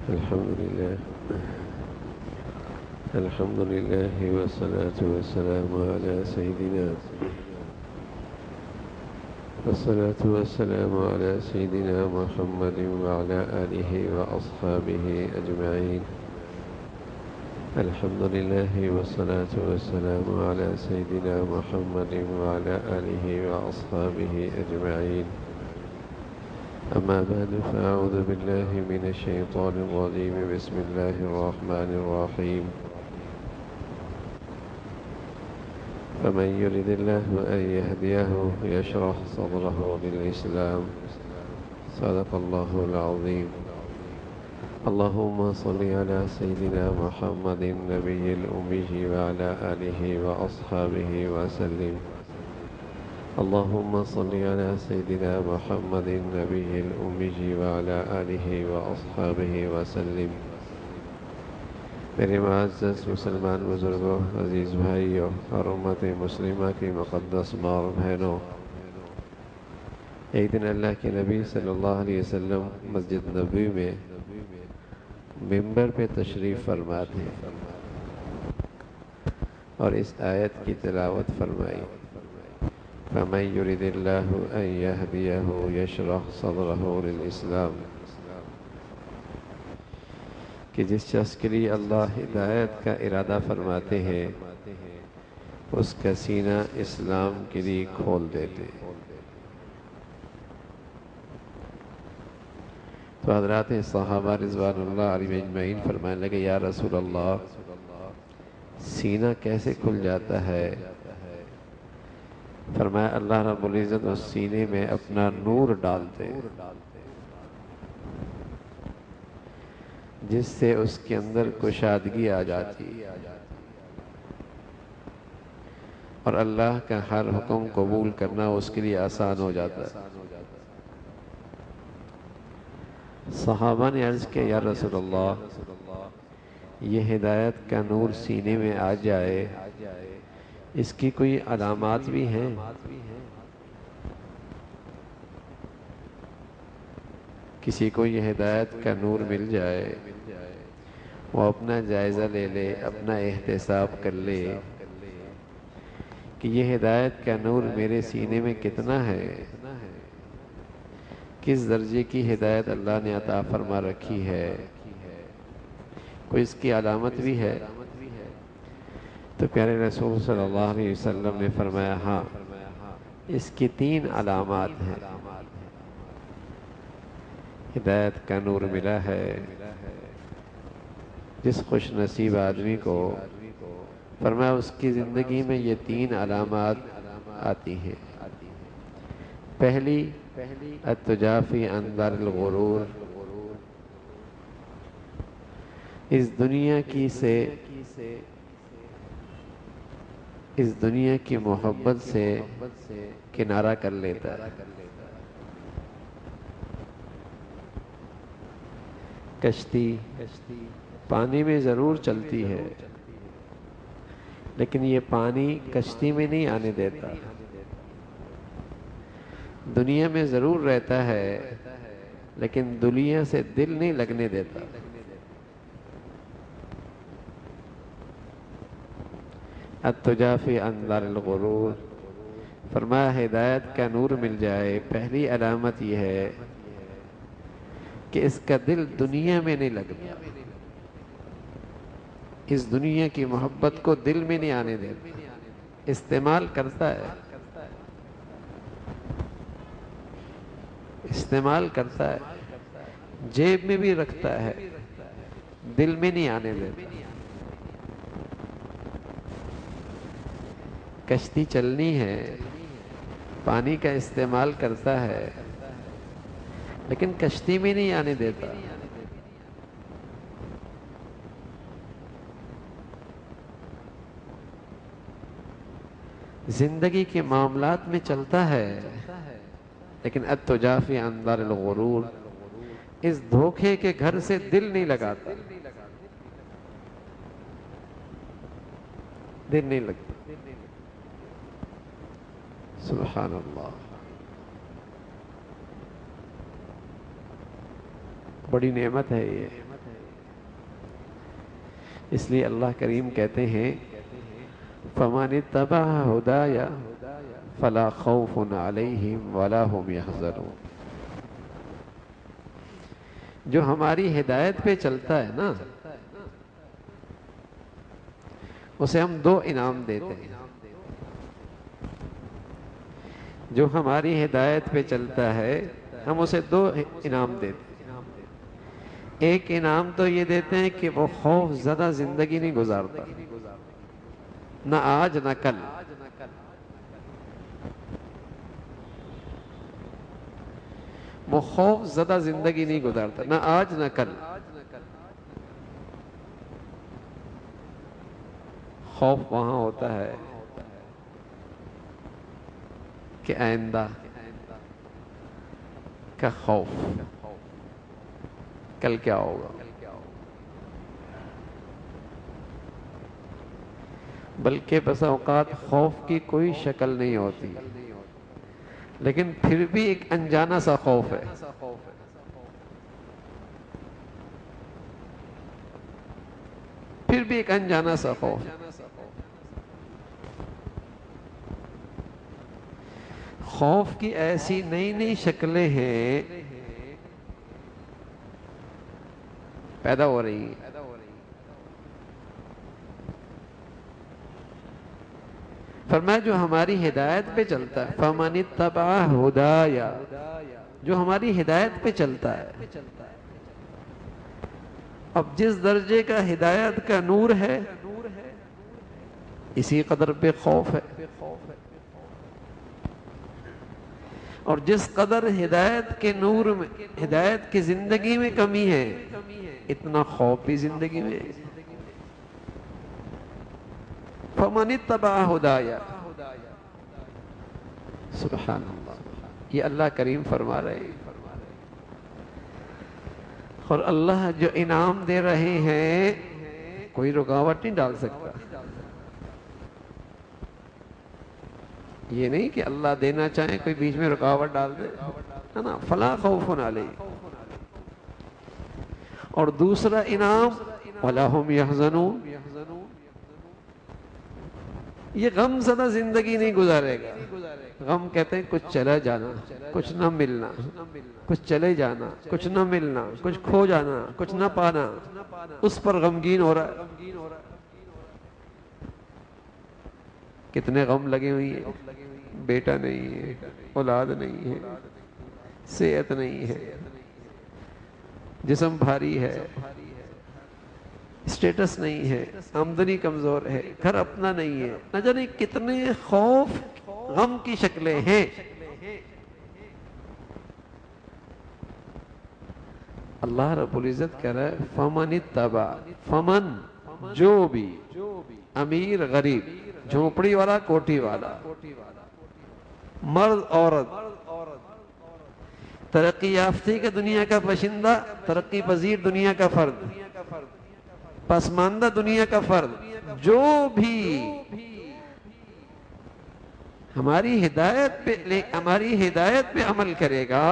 الحمد لله والصلاة والسلام على سيدنا محمد وعلى آله وأصحابه أجمعين. الحمد لله والصلاة والسلام على سيدنا محمد وعلى آله وأصحابه أجمعين. أما بعد، فأعوذ بالله من الشيطان الرجيم. بسم الله الرحمن الرحيم. فمن يرد الله أن يهديه يشرح صدره للإسلام. صدق الله العظيم. اللهم صل على سيدنا محمد النبي الأمي وعلى آله وأصحابه وسلم. اللهم صل على سيدنا محمد النبي الأمي وعلى آله وأصحابه وسلم. میرے معزز مسلمان بزرگوں، عزیز بھائیوں اور امت مسلمہ کی مقدس ماں اور بہنوں، ایک دن اللہ کے نبی صلی اللہ علیہ وسلم مسجد نبوی میں ممبر پہ تشریف فرما تھے اور اس آیت کی تلاوت فرمائی، فَمَن يُرِدِ اللَّهُ أَن يَهْدِيَهُ يَشْرَحْ صَدْرَهُ لِلْإِسْلَامِ، کہ جس شخص کے لیے اللہ ہدایت کا ارادہ فرماتے ہیں اس کا سینہ اسلام کے لیے کھول دیتے ہیں۔ تو حضرات صحابہ رضوان اللہ علیہم اجمعین فرمانے لگے، یا رسول اللہ، سینہ کیسے کھل جاتا ہے؟ فرمایا، اللہ رب العزت اس سینے میں اپنا نور ڈالتے ہیں جس سے اس کے اندر کشادگی آ جاتی اور اللہ کا ہر حکم قبول کرنا اس کے لیے آسان ہو جاتا ہے۔ صحابہ نے عرض کیا، یا رسول اللہ، یہ ہدایت کا نور سینے میں آ جائے، اس کی کوئی علامات بھی ہیں؟ کسی کو یہ ہدایت کا نور مل جائے، وہ اپنا جائزہ لے لے، اپنا احتساب کر لے کہ یہ ہدایت کا نور میرے سینے میں کتنا ہے، کس درجے کی ہدایت اللہ نے عطا فرما رکھی ہے، کوئی اس کی علامت بھی ہے؟ تو پیارے رسول صلی اللہ علیہ وسلم نے فرمایا، ہاں، اس کی 3 علامات ہیں۔ ہدایت کا نور ملا ہے جس خوش نصیب آدمی کو، فرمایا اس کی زندگی میں یہ 3 علامات آتی ہیں۔ پہلی، التجافی عن دار الغرور، اس دنیا کی محبت سے کنارہ کر لیتا ہے۔ کشتی پانی میں ضرور چلتی ہے لیکن یہ پانی کشتی میں نہیں آنے دیتا، دنیا میں ضرور رہتا ہے لیکن دنیا سے دل نہیں لگنے دیتا۔ التجافی عن دار الغرور، فرمایا ہدایت کا نور مل جائے، پہلی علامت یہ ہے کہ اس کا دل دنیا میں نہیں لگتا، اس دنیا کی محبت کو دل میں نہیں آنے دیتا، استعمال کرتا ہے، جیب میں بھی رکھتا ہے، دل میں نہیں آنے دیتا۔ کشتی چلنی ہے، پانی کا استعمال کرتا ہے لیکن کشتی میں نہیں آنے دیتا۔ زندگی کے معاملات میں چلتا ہے لیکن التجافی عن دار الغرور، اس دھوکے کے گھر سے دل نہیں لگاتا، دل نہیں لگتا۔ سبحان اللہ۔ بڑی نعمت ہے یہ. اس لیے اللہ کریم کہتے ہیں فَمَنِ اتَّبَعَ هُدَايَ فَلَا خَوْفٌ عَلَيْهِمْ وَلَا هُمْ يَحْزَنُونَ. جو ہماری ہدایت پہ چلتا ہے نا اسے ہم دو انعام دیتے ہیں. جو ہماری ہدایت پہ چلتا ہے ہم اسے دو انعام دیتے ہیں. ایک انعام تو یہ دیتے ہیں کہ وہ خوف زدہ زندگی نہیں گزارتا، نہ آج نہ کل. وہ خوف زدہ زندگی نہیں گزارتا، نہ آج نہ کل. خوف وہاں ہوتا ہے کہ آئندہ کا خوف، کل کیا ہوگا. بلکہ بس اوقات خوف کی کوئی شکل نہیں ہوتی، لیکن پھر بھی ایک انجانا سا خوف ہے. پھر بھی ایک انجانا سا خوف. خوف کی ایسی نئی نئی شکلیں ہیں پیدا ہو رہی ہیں. فرمایا جو ہماری ہدایت پہ چلتا ہے فَمَنِ اتَّبَعَ هُدَايَ، جو ہماری ہدایت پہ چلتا ہے. اب جس درجے کا ہدایت کا نور ہے اسی قدر پہ خوف ہے، اور جس قدر ہدایت کے نور میں، ہدایت کی زندگی میں کمی ہے اتنا خوف بھی زندگی میں ہے. فَمَنِ اتَّبَعَ هُدَايَ. سبحان اللہ، یہ اللہ کریم فرما رہے ہیں. اور اللہ جو انعام دے رہے ہیں کوئی رکاوٹ نہیں ڈال سکتا. یہ نہیں کہ اللہ دینا چاہے کوئی بیچ میں رکاوٹ ڈال دے، ہے نا. فَلَا خَوْفٌ عَلَيْهِمْ. اور دوسرا انعام وَلَا هُمْ يَحْزَنُونَ. یہ غم زدہ زندگی نہیں گزارے گا. غم کہتے ہیں کچھ چلا جانا، کچھ نہ ملنا، کچھ چلے جانا، کچھ نہ ملنا، کچھ کھو جانا، کچھ نہ پانا، اس پر غمگین ہو رہا ہے. کتنے غم لگے ہوئی ہیں. بیٹا نہیں ہے، اولاد نہیں ہے، صحت نہیں ہے، جسم بھاری ہے، اسٹیٹس نہیں ہے، آمدنی کمزور ہے، گھر اپنا نہیں ہے، نہ جانے کتنے خوف غم کی شکلیں ہیں. اللہ رب العزت کہہ رہا ہے فَمَنِ اتَّبَعَ. فمن جو بھی، امیر غریب، جھونپڑی والا کوٹھی والا، مرد عورت، ترقی یافتہ کا دنیا کا باشندہ، ترقی پذیر دنیا کا فرد، پسماندہ دنیا کا فرد، جو بھی ہماری ہدایت پہ عمل کرے گا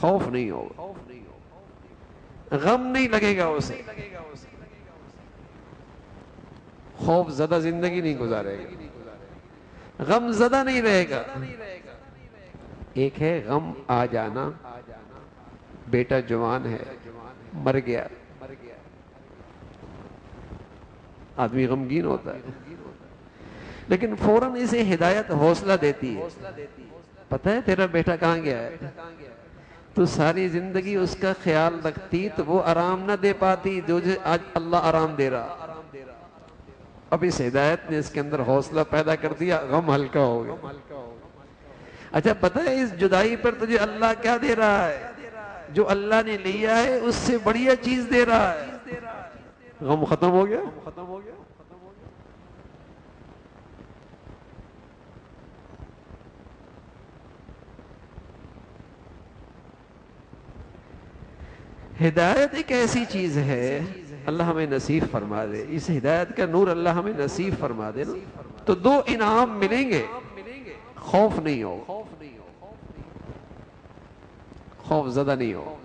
خوف نہیں ہوگا، غم نہیں لگے گا اسے، خوف زدہ زندگی نہیں گزارے گا، غم زدہ نہیں رہے گا. ایک ہے غم آ جانا، بیٹا جوان ہے مر گیا، آدمی غمگین ہوتا ہے، لیکن فوراً اسے ہدایت حوصلہ دیتی ہے. پتہ ہے تیرا بیٹا کہاں گیا ہے؟ تو ساری زندگی اس کا خیال رکھتی تو وہ آرام نہ دے پاتی جو آج اللہ آرام دے رہا. اب اس ہدایت نے اس کے اندر حوصلہ پیدا کر دیا، غم ہلکا ہو گیا. اچھا پتہ ہے اس جدائی پر تجھے اللہ کیا دے رہا ہے؟ جو اللہ نے لیا ہے اس سے بڑھیا چیز دے رہا ہے. غم ختم ہو گیا. ہدایت ایک ایسی چیز ہے اللہ ہمیں نصیب فرما دے. اس ہدایت کا نور اللہ ہمیں نصیب فرما دے نا تو دو انعام ملیں گے، خوف نہیں ہوگا. خوف زدہ نہیں ہو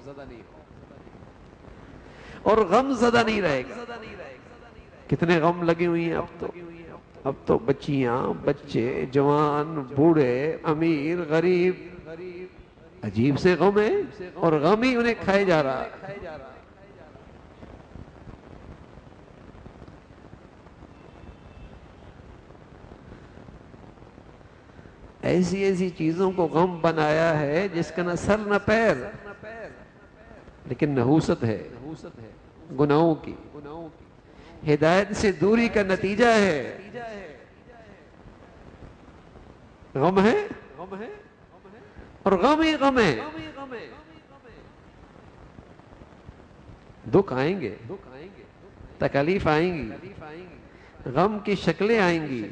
اور غم زدہ نہیں رہے گا. کتنے غم لگے ہوئی ہیں اب تو بچیاں، بچے، جوان، بوڑھے، امیر، غریب، عجیب سے غم ہے اور غم ہی انہیں کھائے جا رہا ہے. ایسی ایسی چیزوں کو غم بنایا ہے جس کا نہ سر نہ پیر، لیکن نحوست ہے گناہوں کی، ہدایت سے دوری کا نتیجہ ہے. غم ہے اور غم ہی غم ہے. دکھ آئیں گے، تکلیف آئیں گی، غم کی شکلیں آئیں گی،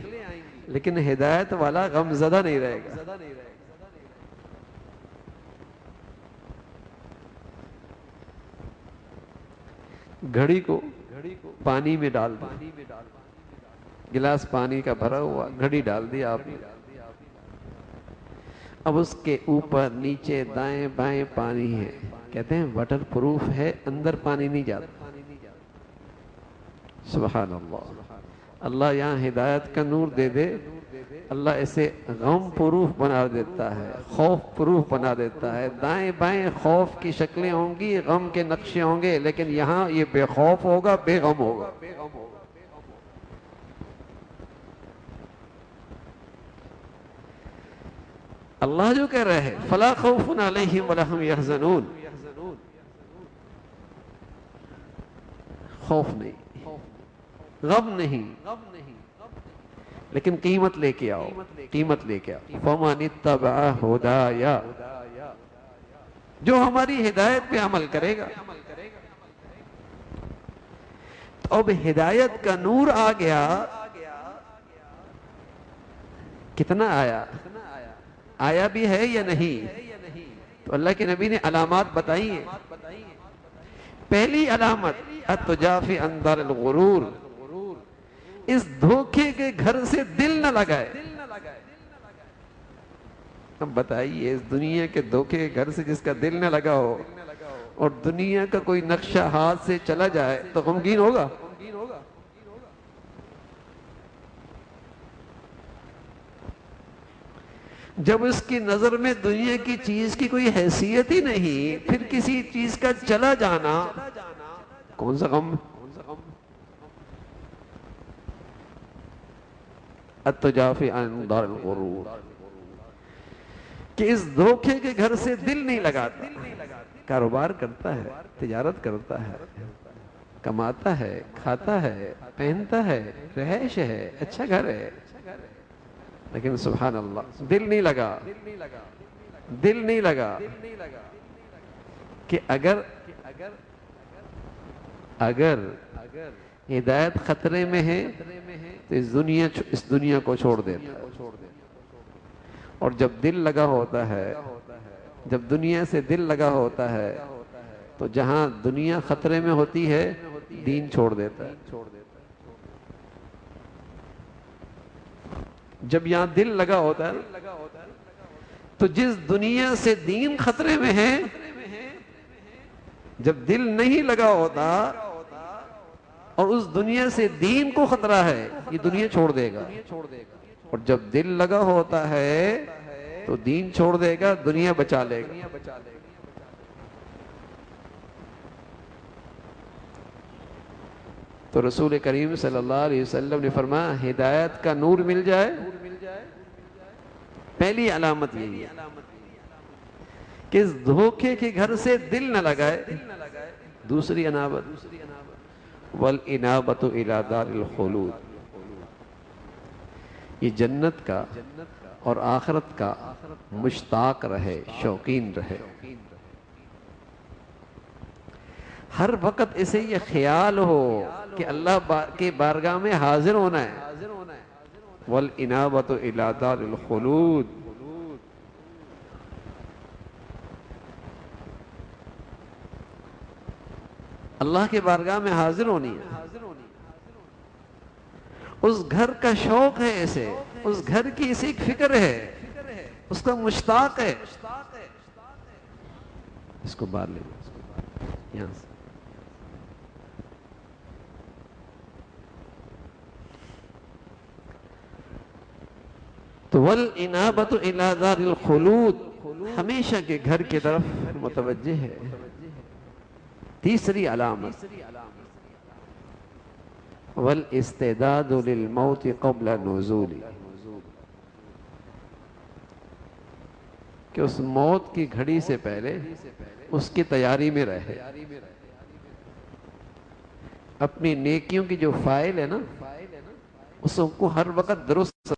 لیکن ہدایت والا غم زدہ نہیں رہے گا. گھڑی کو پانی میں ڈال دیا، گلاس پانی کا بھرا ہوا، گھڑی ڈال دیا آپ نے. اب اس کے اوپر نیچے دائیں بائیں پانی ہے، کہتے ہیں واٹر پروف ہے، اندر پانی نہیں جاتا. سبحان اللہ. اللہ یہاں ہدایت کا نور دے دے، اللہ اسے غم پروف بنا دیتا ہے، خوف پروف بنا دیتا ہے. دائیں بائیں خوف کی شکلیں ہوں گی، غم کے نقشے ہوں گے، لیکن یہاں یہ بے خوف ہوگا، بے غم ہوگا. اللہ جو کہہ رہے ہیں فَلَا خَوْفٌ عَلَيْهِمْ وَلَا هُمْ يَحْزَنُونَ، خوف نہیں، غم نہیں، لیکن قیمت لے کے آؤ، قیمت لے کے آؤ. فَمَنِ اتَّبَعَ هُدَايَ، جو ہماری ہدایت پہ عمل کرے گا. تو اب ہدایت کا نور آ گیا. کتنا آیا بھی ہے یا نہیں؟ تو اللہ کے نبی نے علامات بتائی ہیں. پہلی علامت التجافی عن دار الغرور، اس دھوکے کے گھر سے دل نہ لگائے. اب بتائیے، اس دنیا کے دھوکے کے گھر سے جس کا دل نہ لگا ہو اور دنیا کا کوئی نقشہ ہاتھ سے چلا جائے تو غمگین ہوگا؟ جب اس کی نظر میں دنیا کی چیز کی کوئی حیثیت ہی نہیں، پھر کسی چیز کا چلا جانا کون سا غم؟ التجافی عن دار الغرور، کہ اس دھوکے کے گھر سے دل نہیں لگاتا. کاروبار کرتا ہے، تجارت کرتا ہے، کماتا ہے، کھاتا ہے، پہنتا ہے، رہائش ہے، اچھا گھر ہے، لیکن سبحان اللہ دل نہیں لگا کہ اگر ہدایت خطرے میں ہے تو اس دنیا کو چھوڑ دیتا ہے. اور جب دل لگا ہوتا ہے، جب دنیا سے دل لگا ہوتا ہے تو جہاں دنیا خطرے میں ہوتی ہے دین چھوڑ دیتا ہے. جب یہاں دل لگا ہوتا ہے تو جس دنیا سے دین خطرے میں ہے، جب دل نہیں لگا ہوتا اور اس دنیا سے دین کو خطرہ ہے، یہ دنیا چھوڑ دے گا. اور جب دل لگا ہوتا ہے تو دین چھوڑ دے گا، دنیا بچا لے گا. تو رسول کریم صلی اللہ علیہ وسلم نے فرمایا ہدایت کا نور مل جائے، پہلی علامت یہی ہے کہ اس دھوکے کے گھر سے دل نہ لگائے. دوسری علامت وَالْإِنَابَةُ إِلَى دَارِ الْخُلُودِ، یہ جنت کا اور آخرت کا مشتاق رہے، شوقین رہے. ہر وقت اسے یہ خیال ہو کہ اللہ کے بارگاہ میں حاضر ہونا ہے. وَالْإِنَابَةُ إِلَى دَارِ الْخُلُودِ، اللہ کے بارگاہ میں حاضر ہونی ہے. اس گھر کا شوق ہے اسے، اس گھر کی اسے ایک فکر ہے، اس کا مشتاق ہے. اس کو باہر لے لیں یہاں سے. تو والانابۃ الی دار الخلود، ہمیشہ کے گھر کی طرف متوجہ ہے. تیسری علامت والاستعداد للموت قبل نزول، کہ اس موت کی گھڑی سے پہلے اس کی تیاری میں رہے. اپنی نیکیوں کی جو فائل ہے نا اس کو ہر وقت درست،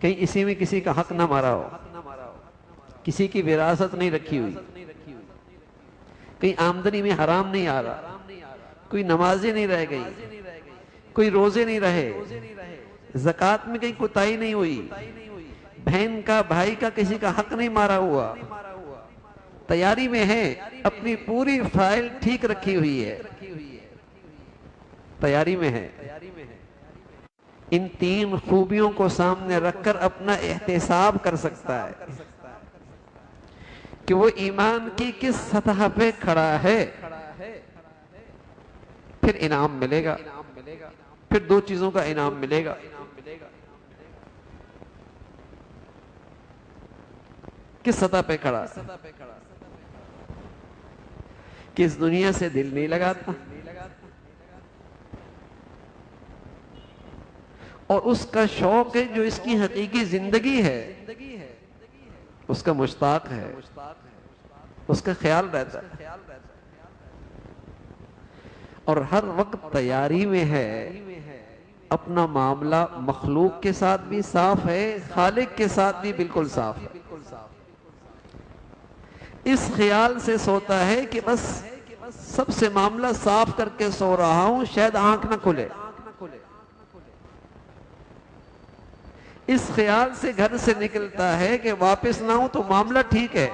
کہیں اسی میں کسی کا حق نہ مارا ہو، کسی کی وراثت نہیں رکھی ہوئی، کہیں آمدنی میں حرام نہیں آ رہا، کوئی نمازیں نہیں رہ گئی، کوئی روزے نہیں رہے، زکوٰۃ میں کہیں کوتاہی نہیں ہوئی، بہن کا بھائی کا کسی کا حق نہیں مارا ہوا، تیاری میں ہے، اپنی پوری فائل ٹھیک رکھی ہوئی ہے، تیاری میں ہے. ان تین خوبیوں کو سامنے رکھ کر اپنا احتساب کر سکتا ہے کہ وہ ایمان کی کس سطح پہ کھڑا ہے. پھر انعام ملے گا، پھر دو چیزوں کا انعام ملے گا. کس سطح پہ کھڑا ہے کہ اس دنیا سے دل نہیں لگاتا، اور اس کا شوق ہے جو اس کی حقیقی زندگی ہے اس کا مشتاق ہے، اس کا خیال رہتا ہے، اور ہر وقت تیاری میں ہے. اپنا معاملہ مخلوق کے ساتھ بھی صاف ہے، خالق کے ساتھ بھی بالکل صاف ہے. اس خیال سے سوتا ہے کہ بس سب سے معاملہ صاف کر کے سو رہا ہوں، شاید آنکھ نہ کھلے. اس خیال سے گھر سے نکلتا ہے کہ واپس نہ ہوں تو معاملہ ٹھیک ہے.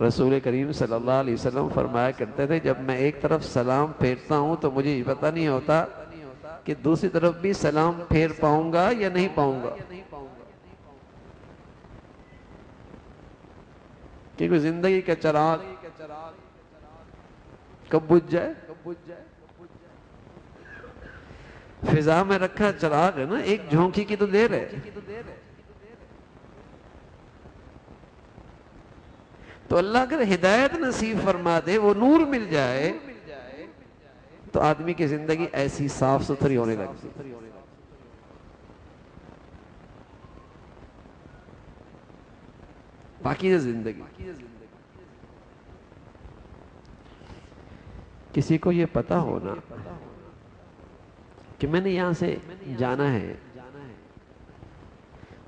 رسول کریم صلی اللہ علیہ وسلم فرمایا کرتے تھے جب میں ایک طرف سلام پھیرتا ہوں تو مجھے پتہ نہیں ہوتا کہ دوسری طرف بھی سلام پھیر پاؤں گا یا نہیں پاؤں گا، کیونکہ زندگی کا چراغ کب بجھ جائے. فضا میں رکھا چراغ ہے نا، ایک جھونکی کی تو دیر ہے. تو اللہ اگر ہدایت نصیب فرما دے، وہ نور مل جائے، تو آدمی کی زندگی ایسی صاف ستھری ہونے لگتی. پاکیزہ زندگی. کسی کو یہ پتا ہونا کہ میں نے یہاں سے جانا ہے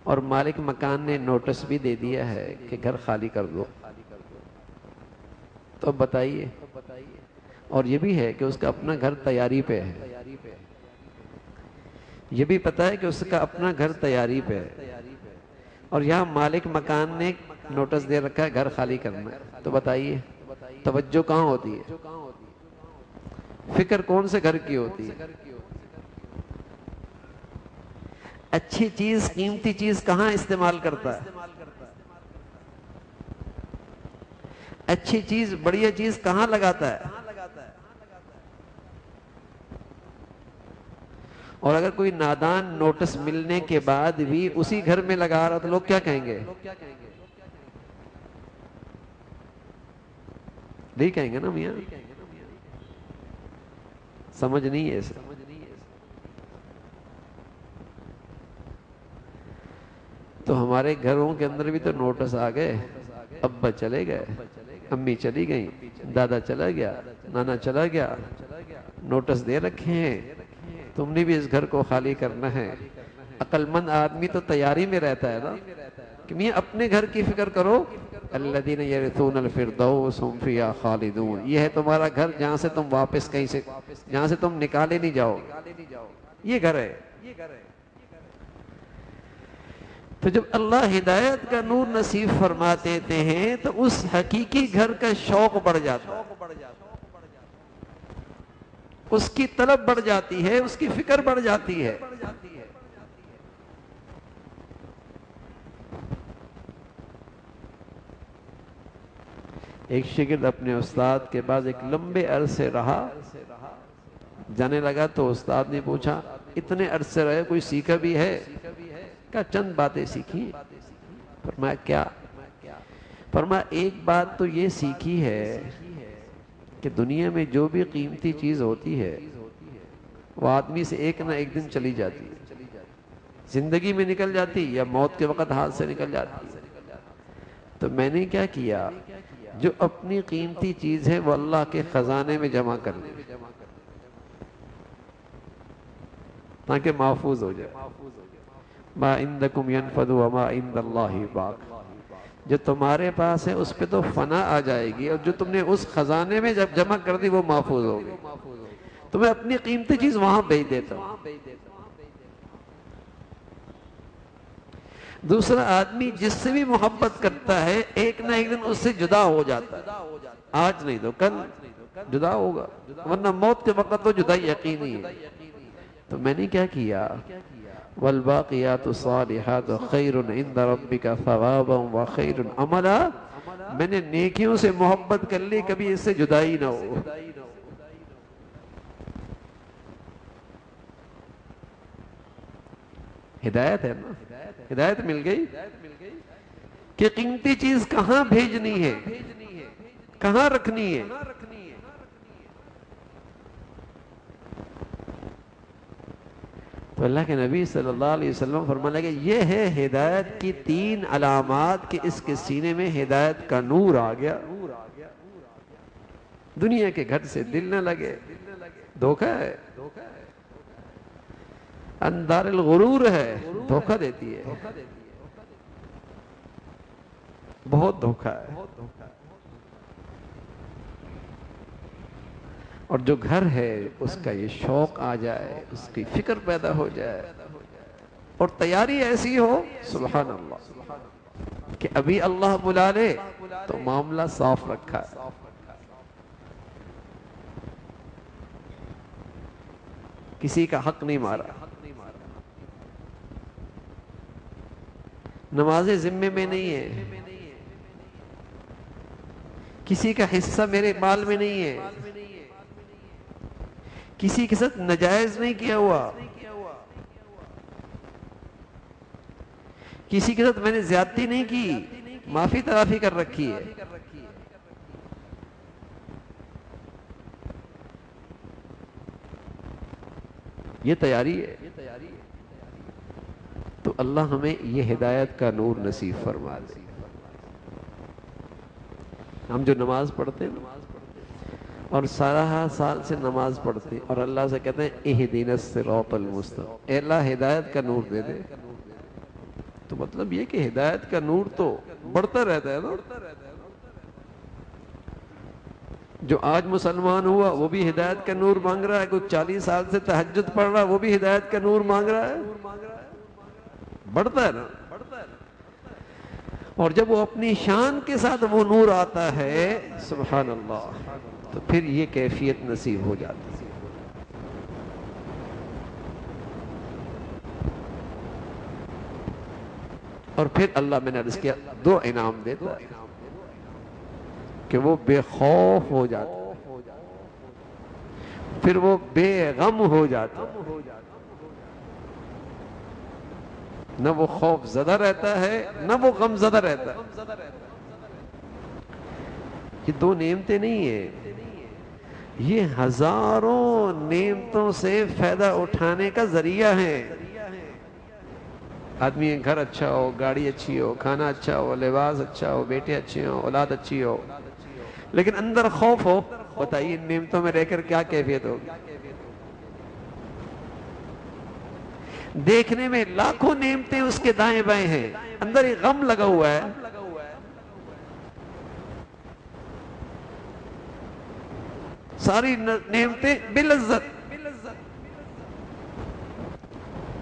اور مالک مکان نے نوٹس بھی دے دیا ہے کہ گھر خالی کر دو، تو بتائیے. اور یہ بھی ہے کہ اس کا اپنا گھر تیاری پہ ہے، یہ بھی پتا ہے کہ اس کا اپنا گھر تیاری پہ ہے، اور یہاں مالک مکان نے نوٹس دے رکھا ہے گھر خالی کرنا ہے. تو بتائیے توجہ کہاں ہوتی ہے، فکر کون سے گھر کی ہوتی ہے، اچھی چیز قیمتی چیز کہاں استعمال کرتا ہے، اچھی چیز بڑھیا چیز کہاں لگاتا ہے. اور اگر کوئی نادان نوٹس ملنے کے بعد بھی اسی گھر میں لگا رہا تو لوگ کیا کہیں گے؟ نہیں کہیں گے نا میاں، سمجھ نہیں ہے اسے. تو ہمارے گھروں کے اندر بھی تو نوٹس آ گئے، ابا چلے گئے، امی چلی گئیں، دادا چلا گیا، نانا چلا گیا، نوٹس دے رکھے ہیں تم نے بھی اس گھر کو خالی کرنا ہے. عقل مند آدمی تو تیاری میں رہتا ہے نا کہ میاں اپنے گھر کی فکر کرو. الذین یرثون الفردوس ھم فیھا خالدون، یہ ہے تمہارا گھر جہاں سے تم واپس کہیں سے، جہاں سے تم نکالے نہیں جاؤ، یہ گھر ہے. تو جب اللہ ہدایت کا نور نصیب فرما دیتے ہیں تو اس حقیقی گھر کا شوق بڑھ جاتا ہے، اس کی طلب بڑھ جاتی ہے، اس کی فکر بڑھ جاتی ہے. ایک شاگرد اپنے استاد کے پاس ایک لمبے عرصے رہا، جانے لگا تو استاد نے پوچھا اتنے عرصے رہے کوئی سیکھا بھی ہے؟ کہا چند باتیں سیکھی۔ فرمایا کیا؟ فرمایا ایک بات تو یہ سیکھی ہے کہ دنیا میں جو بھی قیمتی چیز ہوتی ہے وہ آدمی سے ایک نہ ایک دن چلی جاتی ہے، زندگی میں نکل جاتی یا موت کے وقت ہاتھ سے نکل جاتی۔ تو میں نے کیا کیا، جو اپنی قیمتی چیز ہے وہ اللہ کے خزانے میں جمع کر لی تاکہ محفوظ ہو جائے۔ ما عندکم ینفد وما عند اللہ باق، جو تمہارے پاس ہے اس پہ تو فنا آ جائے گی، اور جو تم نے اس خزانے میں جب جمع کر دی وہ محفوظ ہوگی۔ تو میں اپنی قیمتی چیز وہاں بھیج دیتا ہوں۔ دوسرا آدمی جس سے بھی محبت کرتا ہے ایک نہ ایک دن اس سے جدا ہو جاتا ہے، آج نہیں تو کل جدا ہوگا، ورنہ موت کے وقت تو جدائی یقینی ہے۔ تو میں نے کیا کیا، والباقیات الصالحات خیر عند ربک ثوابا وخیر عملا، میں نے نیکیوں سے محبت کر لی، کبھی اس سے جدائی نہ ہو۔ ہدایت ہے نا، ہدایت مل گئی کہ قیمتی چیز کہاں بھیجنی ہے، کہاں رکھنی ہے۔ تو اللہ کے نبی صلی اللہ علیہ وسلم فرمانے لگے یہ ہے ہدایت کی 3 علامات کہ اس کے سینے میں ہدایت کا نور آ گیا، دنیا کے گھر سے دل نہ لگے، دھوکہ ہے، اندار الغرور ہے، دھوکہ دیتی ہے، بہت دھوکہ ہے۔ اور جو گھر ہے اس کا یہ شوق آ جائے، اس کی فکر پیدا ہو جائے، اور تیاری ایسی ہو سبحان اللہ کہ ابھی اللہ بلا لے تو معاملہ صاف رکھا ہے۔ کسی کا حق نہیں مارا، نمازیں ذمے میں نہیں ہے، کسی کا حصہ میرے مال میں نہیں ہے، کسی کے ساتھ نجائز نہیں کیا ہوا، کسی کے ساتھ میں نے زیادتی نہیں کی، معافی تلافی کر رکھی ہے۔ یہ تیاری ہے۔ تو اللہ ہمیں یہ ہدایت کا نور نصیب فرما دے۔ ہم جو نماز پڑھتے ہیں اور سارا سال سے نماز پڑھتے ہیں اور اللہ سے کہتے ہیں اہدنا الصراط المستقیم، اے اللہ ہدایت کا نور دے دے، تو مطلب یہ کہ ہدایت کا نور تو بڑھتا رہتا ہے نا۔ جو آج مسلمان ہوا وہ بھی ہدایت کا نور مانگ رہا ہے، کوئی 40 سال سے تہجد پڑھ رہا ہے وہ بھی ہدایت کا نور مانگ رہا ہے، بڑھتا ہے نا۔ اور جب وہ اپنی شان کے ساتھ وہ نور آتا ہے سبحان اللہ، تو پھر یہ کیفیت نصیب ہو جاتی ہے۔ اور پھر اللہ میں نے عرض کیا 2 انعام دیتا ہے کہ وہ بے خوف ہو جاتا ہے، پھر وہ بے غم ہو جاتا ہے، نہ وہ خوف زدہ رہتا ہے نہ وہ غم زدہ رہتا ہے۔ یہ 2 نعمتیں نہیں ہیں، یہ ہزاروں نعمتوں سے فائدہ اٹھانے کا ذریعہ ہے۔ آدمی گھر اچھا ہو، گاڑی اچھی ہو، کھانا اچھا ہو، لباس اچھا ہو، بیٹے اچھے ہو، اولاد اچھی ہو، لیکن اندر خوف ہو، بتائیے ان نعمتوں میں رہ کر کیا کیفیت ہوگی؟ دیکھنے میں لاکھوں نعمتیں اس کے دائیں بائیں ہیں، اندر ایک غم لگا ہوا ہے۔ ساری نعمتیں بلذت،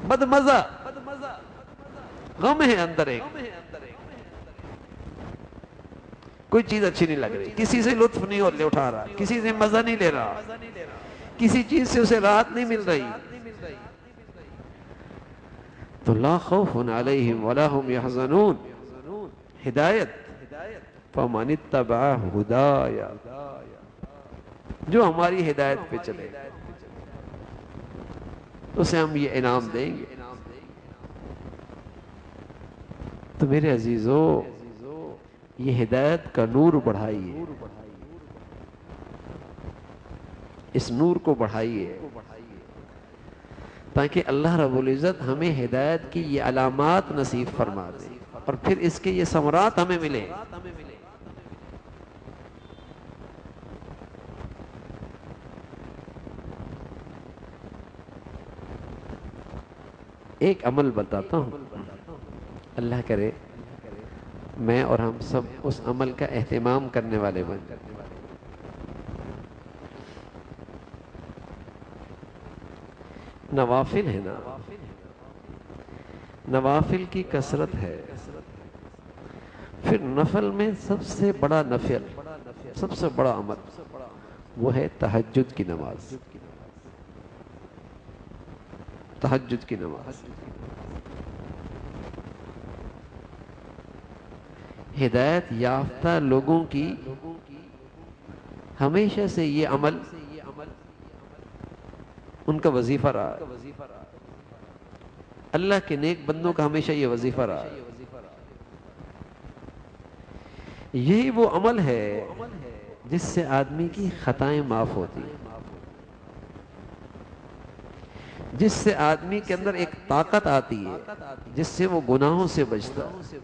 بدمزہ، غم ہے اندر ایک، کوئی چیز اچھی نہیں لگ رہی، کسی سے لطف نہیں اٹھا رہا، کسی سے مزہ نہیں لے رہا، کسی چیز سے اسے راحت نہیں مل رہی۔ تو لا خوف علیہم ولا هم یحزنون، ہدایت فَمَنِ اتَّبَعَ هُدَايَ، جو ہماری ہدایت پہ چلے اسے ہم یہ انعام دیں گے۔ تو میرے عزیزو، یہ ہدایت کا نور بڑھائیے، اس نور کو بڑھائیے تاکہ اللہ رب العزت ہمیں ہدایت کی یہ علامات نصیب فرما دے اور پھر اس کے یہ ثمرات ہمیں ملے۔ ایک عمل بتاتا ہوں، اللہ کرے میں اور ہم سب اس عمل کا اہتمام کرنے والے بن جائیں۔ نوافل ہے نا، نوافل کی کثرت ہے، پھر نفل میں سب سے بڑا نفل، سب سے بڑا عمل وہ ہے تہجد کی نماز۔ تہجد کی نماز ہدایت یافتہ لوگوں کی ہمیشہ سے یہ عمل ان کا وظیفہ رہا ہے، اللہ کے نیک بندوں کا ہمیشہ یہ وظیفہ رہا ہے۔ یہی وہ عمل ہے جس سے آدمی کی خطائیں معاف ہوتی ہیں، جس سے آدمی کے اندر ایک طاقت آتی ہے جس سے وہ گناہوں سے بچتا ہے۔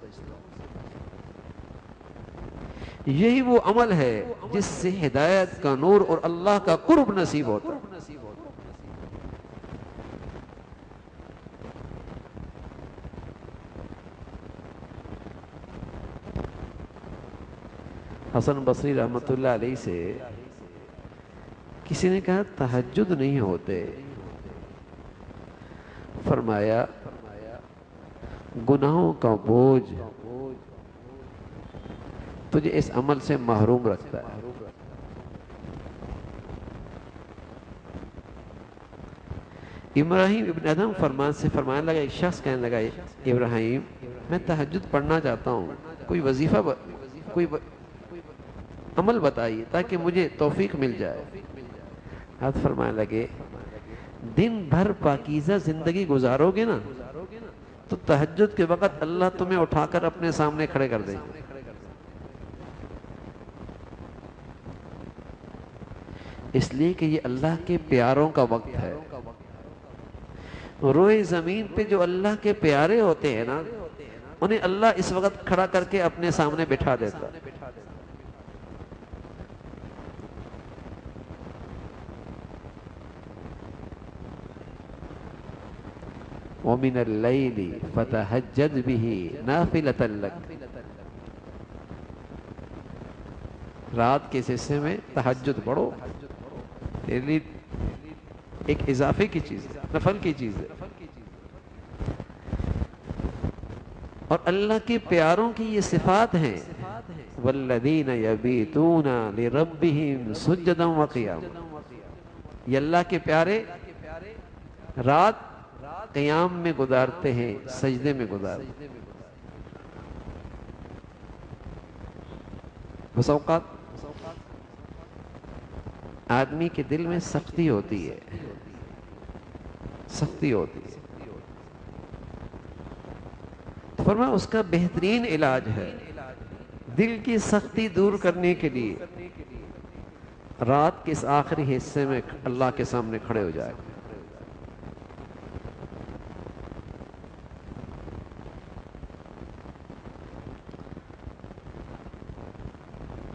یہی وہ عمل ہے جس سے ہدایت کا نور اور اللہ کا قرب نصیب ہوتا ہے۔ حسن بصری رحمت اللہ علیہ سے کسی نے کہا تہجد نہیں ہوتے، فرمایا گناہوں کا بوجھ تجھے اس عمل سے محروم رکھتا ہے۔ ابراہیم ابن ادم فرمان سے فرمانے لگا، ایک شخص کہنے لگا ابراہیم میں تہجد پڑھنا چاہتا ہوں، کوئی وظیفہ کوئی عمل بتائیے تاکہ مجھے توفیق مل جائے۔ حضرت فرمانے لگے دن بھر پاکیزہ زندگی گزارو گے نا تو تہجد کے وقت اللہ تمہیں اٹھا کر اپنے سامنے کھڑے کر دیں گے۔ اس لیے کہ یہ اللہ کے پیاروں کا وقت ہے۔ روئے زمین پہ جو اللہ کے پیارے ہوتے ہیں نا انہیں اللہ اس وقت کھڑا کر کے اپنے سامنے بٹھا دیتا۔ وَمِنَ اللَّيْلِ فَتَهَجَّدْ بِهِ نَافِلَةً لَكَ، رات کے اس حصے میں تہجد پڑھو، تیرے لیے ایک اضافے کی چیز ہے، نفل کی چیز ہے۔ اور اللہ کے پیاروں کی یہ صفات ہیں وَالَّذِينَ يَبِيتُونَ لِرَبِّهِمْ سُجَّدًا وَقِيَامًا، یہ اللہ کے پیارے رات قیام میں گزارتے ہیں، سجدے میں گزارتے ہیں۔ بس اوقات آدمی کے دل میں سختی ہوتی ہے، سختی ہوتی ہے، فرمایا اس کا بہترین علاج ہے دل کی سختی دور کرنے کے لیے رات کے اس آخری حصے میں اللہ کے سامنے کھڑے ہو جائے۔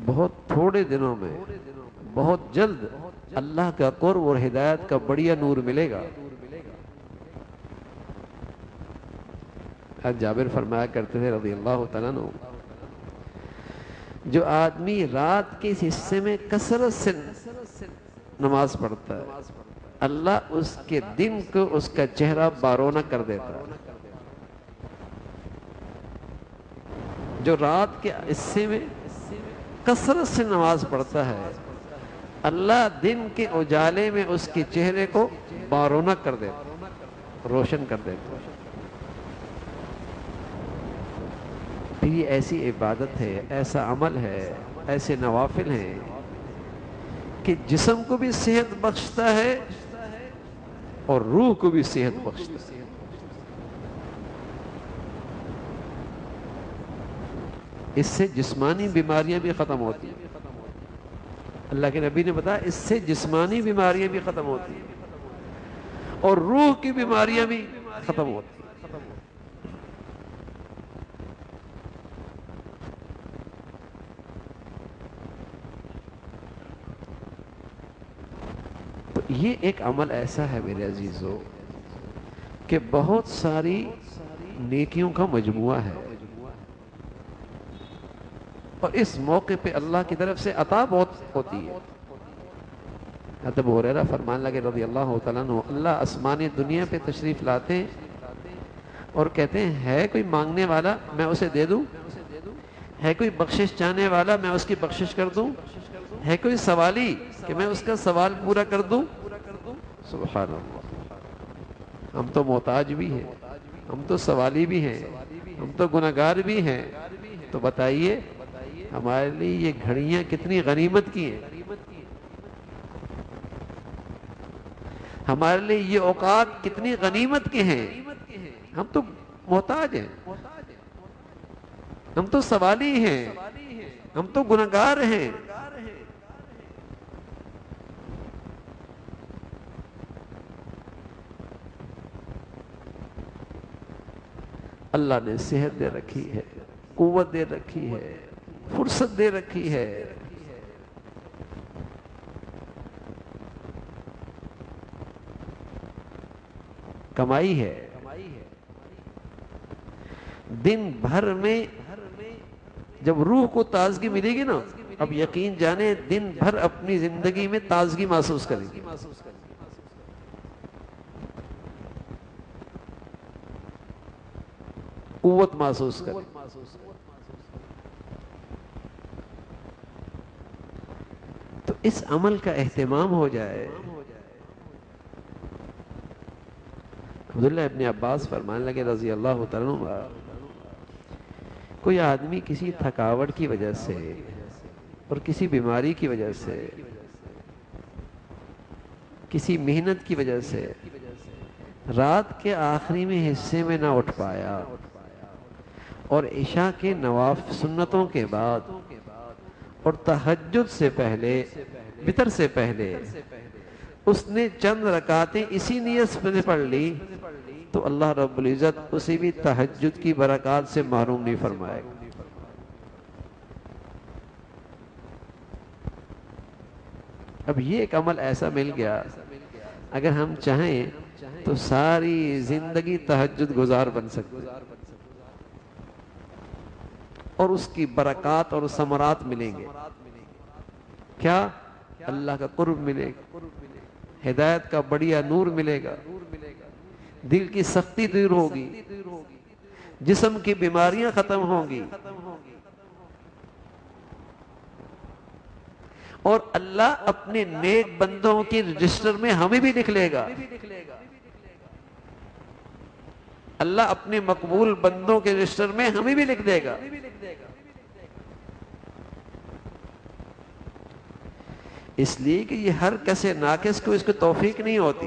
بہت تھوڑے دنوں میں بہت جلد اللہ کا قرب اور ہدایت کا بڑیا نور ملے گا۔ جابر فرمایا کرتے تھے رضی اللہ تعالیٰ عنہ، جو آدمی رات کے اس حصے میں کثرت سے نماز پڑھتا ہے اللہ اس کے دن کو اس کا چہرہ بارونق کر دیتا ہے۔ جو رات کے حصے میں کثرت سے نماز پڑھتا ہے اللہ دن کے اجالے میں اس کے چہرے کو بارونق کر دیتا، روشن کر دیتا۔ پھر یہ ایسی عبادت ہے، ایسا عمل ہے، ایسے نوافل ہیں کہ جسم کو بھی صحت بخشتا ہے اور روح کو بھی صحت بخشتا ہے۔ اس سے جسمانی بیماریاں بھی ختم ہوتی ہیں۔ اللہ کے نبی نے بتایا اس سے جسمانی بیماریاں بھی ختم ہوتی ہیں اور روح کی بیماریاں بھی ختم ہوتی ہیں۔ تو یہ ایک عمل ایسا ہے میرے عزیزو کہ بہت ساری نیکیوں کا مجموعہ ہے، اور اس موقع پہ اللہ کی طرف سے عطا بہت ہوتی ہے۔ حضرت ابو ہریرہ فرمان لگے رضی اللہ تعالیٰ عنہ، اللہ آسمانی دنیا پہ تشریف لاتے ہیں اور کہتے ہیں ہے کوئی مانگنے والا میں اسے دے دوں، ہے کوئی بخشش چاہنے والا میں اس کی بخشش کر دوں، ہے کوئی سوالی کہ میں اس کا سوال پورا کر دوں۔ سبحان اللہ، ہم تو محتاج بھی ہیں، ہم تو سوالی بھی ہیں، ہم تو گناہگار بھی ہیں، تو بتائیے ہمارے لیے یہ گھڑیاں کتنی غنیمت کی ہیں، ہمارے لیے یہ اوقات کتنی غنیمت کے ہیں۔ ہم تو محتاج ہیں، ہم تو سوالی ہیں، ہم تو گناہگار ہیں۔ اللہ نے صحت دے رکھی ہے، قوت دے رکھی ہے، فرصت دے رکھی ہے، کمائی ہے۔ دن بھر میں جب روح کو تازگی ملے گی نا، اب یقین جانے دن بھر اپنی زندگی میں تازگی محسوس کریں گے، قوت محسوس کریں گے۔ تو اس عمل کا اہتمام ہو جائے۔ عبداللہ ابن عباس فرمانے لگے رضی اللہ تعالیٰ عنہ، کوئی آدمی کسی تھکاوٹ کی وجہ سے اور کسی بیماری کی وجہ سے، کسی محنت کی وجہ سے رات کے آخری میں حصے میں نہ اٹھ پایا، اور عشاء کے سنتوں کے بعد اور تہجد سے پہلے، وتر سے پہلے اس نے چند رکعتیں اسی نیت سے پڑھ لی، تو اللہ رب العزت اسے بھی تہجد کی برکات سے محروم نہیں فرمائے گا۔ اب یہ ایک عمل ایسا مل گیا، اگر ہم چاہیں تو ساری زندگی تہجد گزار بن سکتے، اور اس کی برکات اور ثمرات ملیں گے۔ کیا؟ اللہ کا قرب ملے گا، ہدایت کا بڑھیا نور ملے گا، دل کی سختی دور ہوگی، جسم کی بیماریاں ختم ہوں گی، اور اللہ اپنے نیک بندوں کے رجسٹر میں ہمیں بھی لکھ لے گا۔ اللہ اپنے مقبول بندوں کے رجسٹر میں ہمیں بھی لکھ دے گا۔ اس لیے کہ یہ ہر کسے ناقص کو اس کو توفیق نہیں ہوتی۔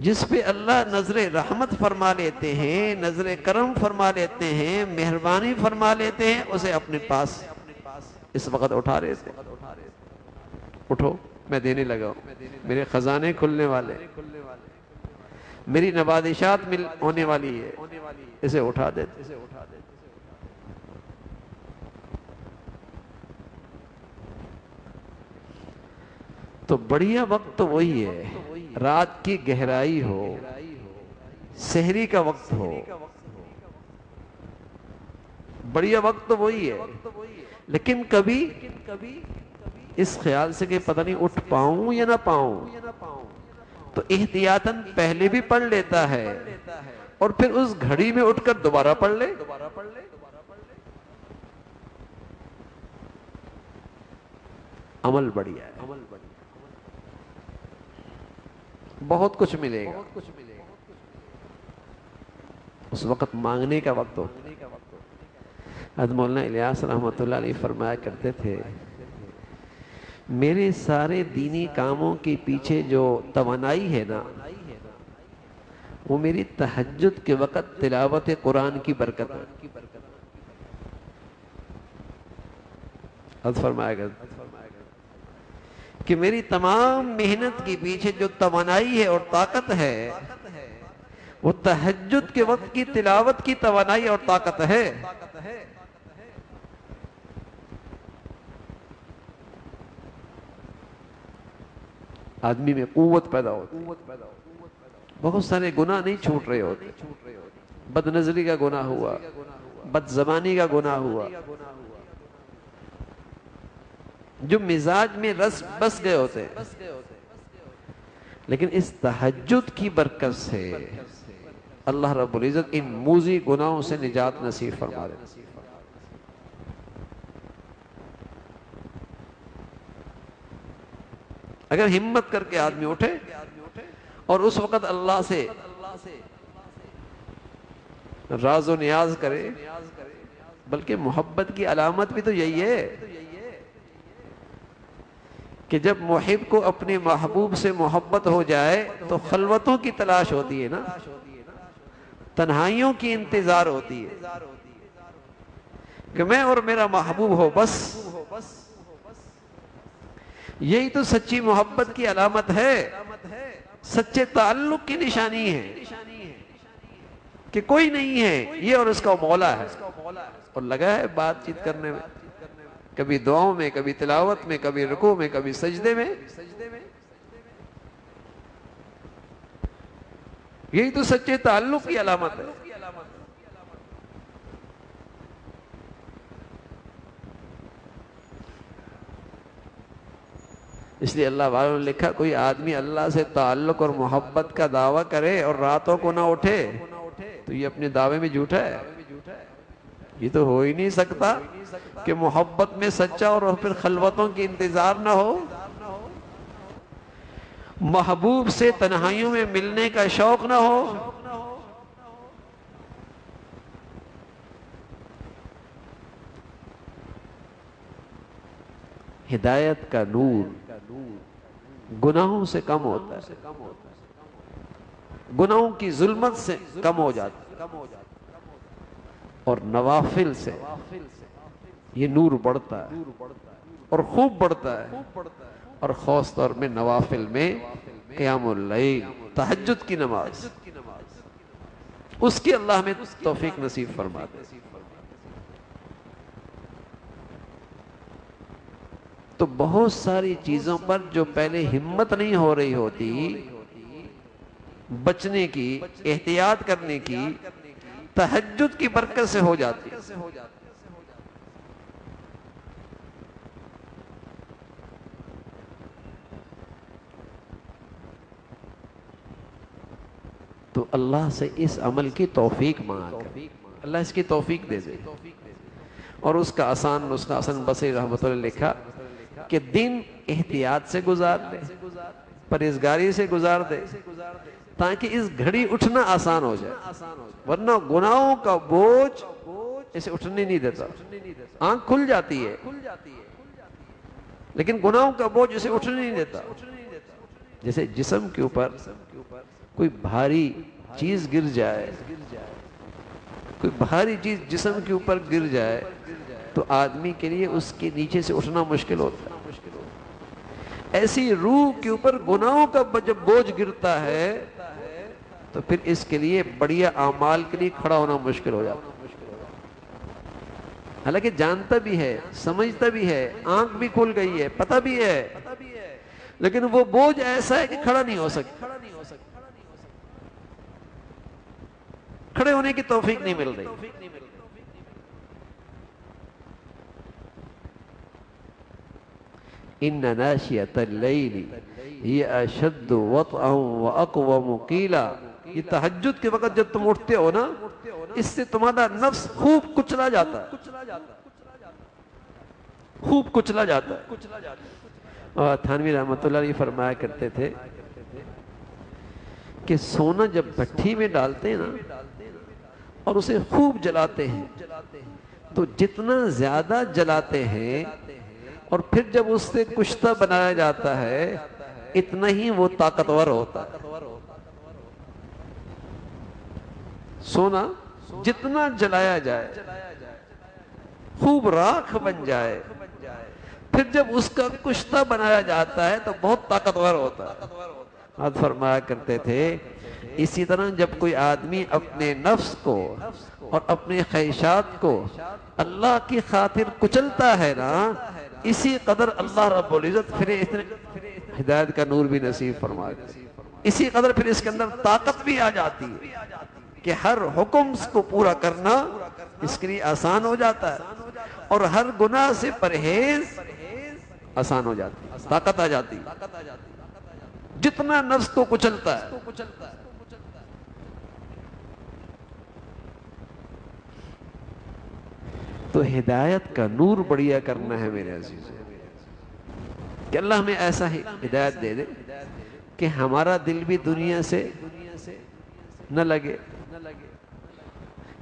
جس پہ اللہ نظر رحمت فرما لیتے ہیں، نظر کرم فرما لیتے ہیں، مہربانی فرما لیتے ہیں، اسے اپنے پاس اس وقت اٹھا لیتے ہیں۔ اٹھو میں دینے لگا ہوں، میرے خزانے کھلنے والے، میری نوازشات ہونے والی ہے، اسے اٹھا دیتے۔ تو بڑھیا وقت تو وہی ہے، رات کی گہرائی ہو، سحری کا وقت ہو، بڑھیا وقت تو وہی ہے۔ لیکن کبھی اس خیال سے کہ پتہ نہیں اٹھ پاؤں یا نہ پاؤں، تو احتیاطاً پہلے بھی پڑھ لیتا ہے، اور پھر اس گھڑی میں اٹھ کر دوبارہ پڑھ لے۔ عمل بڑھیا ہے، بہت کچھ ملے گا۔ اس وقت مانگنے کا وقت ہوتا ہے۔ حضرت مولانا الیاس رحمۃ اللہ علیہ فرمایا کرتے تھے، میرے سارے دینی کاموں کے پیچھے جو توانائی ہے نا، وہ میری تہجد کے وقت تلاوت قرآن کی برکت ہے۔ حضرت فرمایا کرتے کہ میری تمام محنت کے پیچھے جو توانائی ہے اور طاقت ہے، وہ تہجد کے وقت کی تلاوت کی توانائی اور طاقت ہے۔ آدمی میں قوت پیدا ہوتی ہے، بہت سارے گناہ نہیں چھوٹ رہے ہوتے، بد نظری کا گناہ ہوا، بد زبانی کا گناہ ہوا، جو مزاج میں رس بس گئے ہوتے، لیکن اس تہجد کی برکت سے اللہ رب العزت ان موذی گناہوں سے نجات نصیب فرما دے۔ اگر ہمت کر کے آدمی اٹھے اور اس وقت اللہ سے راز و نیاز کرے، بلکہ محبت کی علامت بھی تو یہی ہے کہ جب محب کو اپنے محبوب سے محبت ہو جائے تو خلوتوں کی تلاش ہوتی ہے نا، تنہائیوں کی انتظار ہوتی ہے کہ میں اور میرا محبوب ہو بس۔ یہی تو سچی محبت کی علامت ہے، سچے تعلق کی نشانی ہے کہ کوئی نہیں ہے یہ اور اس کا مولا ہے، اور لگا ہے بات چیت کرنے میں، کبھی دعاؤں میں، کبھی تلاوت میں، کبھی رکوع میں، کبھی سجدے میں۔ یہی تو سچے تعلق کی علامت ہے۔ اس لیے اللہ والوں نے لکھا، کوئی آدمی اللہ سے تعلق اور محبت کا دعویٰ کرے اور راتوں کو نہ اٹھے تو یہ اپنے دعوے میں جھوٹا ہے۔ یہ تو ہو ہی نہیں سکتا کہ محبت میں سچا اور پھر خلوتوں کی انتظار نہ ہو، محبوب سے تنہائیوں میں ملنے کا شوق نہ ہو۔ ہدایت کا نور گناہوں سے کم ہوتا ہے، گناہوں کی ظلمت سے کم ہو جاتا ہے، اور نوافل سے یہ نور بڑھتا ہے اور خوب بڑھتا ہے، اور خاص طور میں نوافل میں قیام اللیل، تہجد کی نماز، اس کی اللہ میں توفیق نصیب فرما دے۔ تو بہت ساری چیزوں پر جو پہلے ہمت نہیں ہو رہی ہوتی بچنے کی، احتیاط کرنے کی، تہجد کی برکت سے ہو جاتی۔ تو اللہ سے اس عمل کی توفیق مانگ، اللہ اس کی توفیق دے دے۔ اور اس کا آسان نسخہ حسن بصری رحمۃ اللہ نے لکھا کہ دن احتیاط سے گزار دے، پرہیزگاری سے گزار دے، تاکہ اس گھڑی اٹھنا آسان ہو جائے، ورنہ گناہوں کا بوجھ اسے اٹھنے نہیں دیتا۔ آنکھ کھل جاتی ہے لیکن گناہوں کا بوجھ اسے اٹھنے نہیں دیتا۔ جیسے جسم کے اوپر کوئی بھاری چیز گر جائے، کوئی بھاری چیز جسم کے اوپر گر جائے تو آدمی کے لیے اس کے نیچے سے اٹھنا مشکل ہوتا ہے۔ ایسی روح کے اوپر گناہوں کا جب بوجھ گرتا ہے تو پھر اس کے لیے بڑھیا اعمال کے لیے کھڑا ہونا مشکل ہو جاتا ہے۔ حالانکہ جانتا بھی ہے، سمجھتا بھی ہے، آنکھ بھی کھل گئی ہے، پتہ بھی ہے، لیکن وہ بوجھ ایسا ہے کہ کھڑا نہیں ہو سکتا، کھڑے ہونے کی توفیق نہیں مل رہی۔ ان ناشئۃ اللیل ہی اشد وطئا واقوم قیلا، یہ تہجد کے وقت جب تم اٹھتے ہو نا، اس سے تمہارا نفس خوب کچلا جاتا ہے، خوب کچلا جاتا ہے۔ اور تھانوی رحمۃ اللہ علیہ فرمایا کرتے تھے کہ سونا جب بھٹی میں ڈالتے ہیں نا اور اسے خوب جلاتے ہیں، تو جتنا زیادہ جلاتے ہیں اور پھر جب اس سے کشتہ بنایا جاتا ہے اتنا ہی وہ طاقتور ہوتا ہے۔ سونا جتنا جلایا جائے خوب راکھ بن جائے، پھر جب اس کا کشتہ بنایا جاتا ہے تو بہت طاقتور ہوتا ہے۔ آپ فرمایا کرتے تھے اسی طرح جب کوئی آدمی اپنے نفس کو اور اپنے خواہشات کو اللہ کی خاطر کچلتا ہے نا، اسی قدر اللہ رب العزت پھر ہدایت کا نور بھی نصیب فرما دیتے، اسی قدر پھر اس کے اندر طاقت بھی آ جاتی ہے کہ ہر حکم کو پورا کرنا اس کے لیے آسان ہو جاتا ہے، اور ہر گناہ سے پرہیز آسان ہو جاتی ہے، طاقت آ جاتی ہے جتنا نفس کو کچلتا ہے۔ تو ہدایت کا نور بڑھیا کرنا ہے میرے عزیزوں، کہ اللہ ہمیں ایسا ہی ہدایت دے دے کہ ہمارا دل بھی دنیا سے نہ لگے،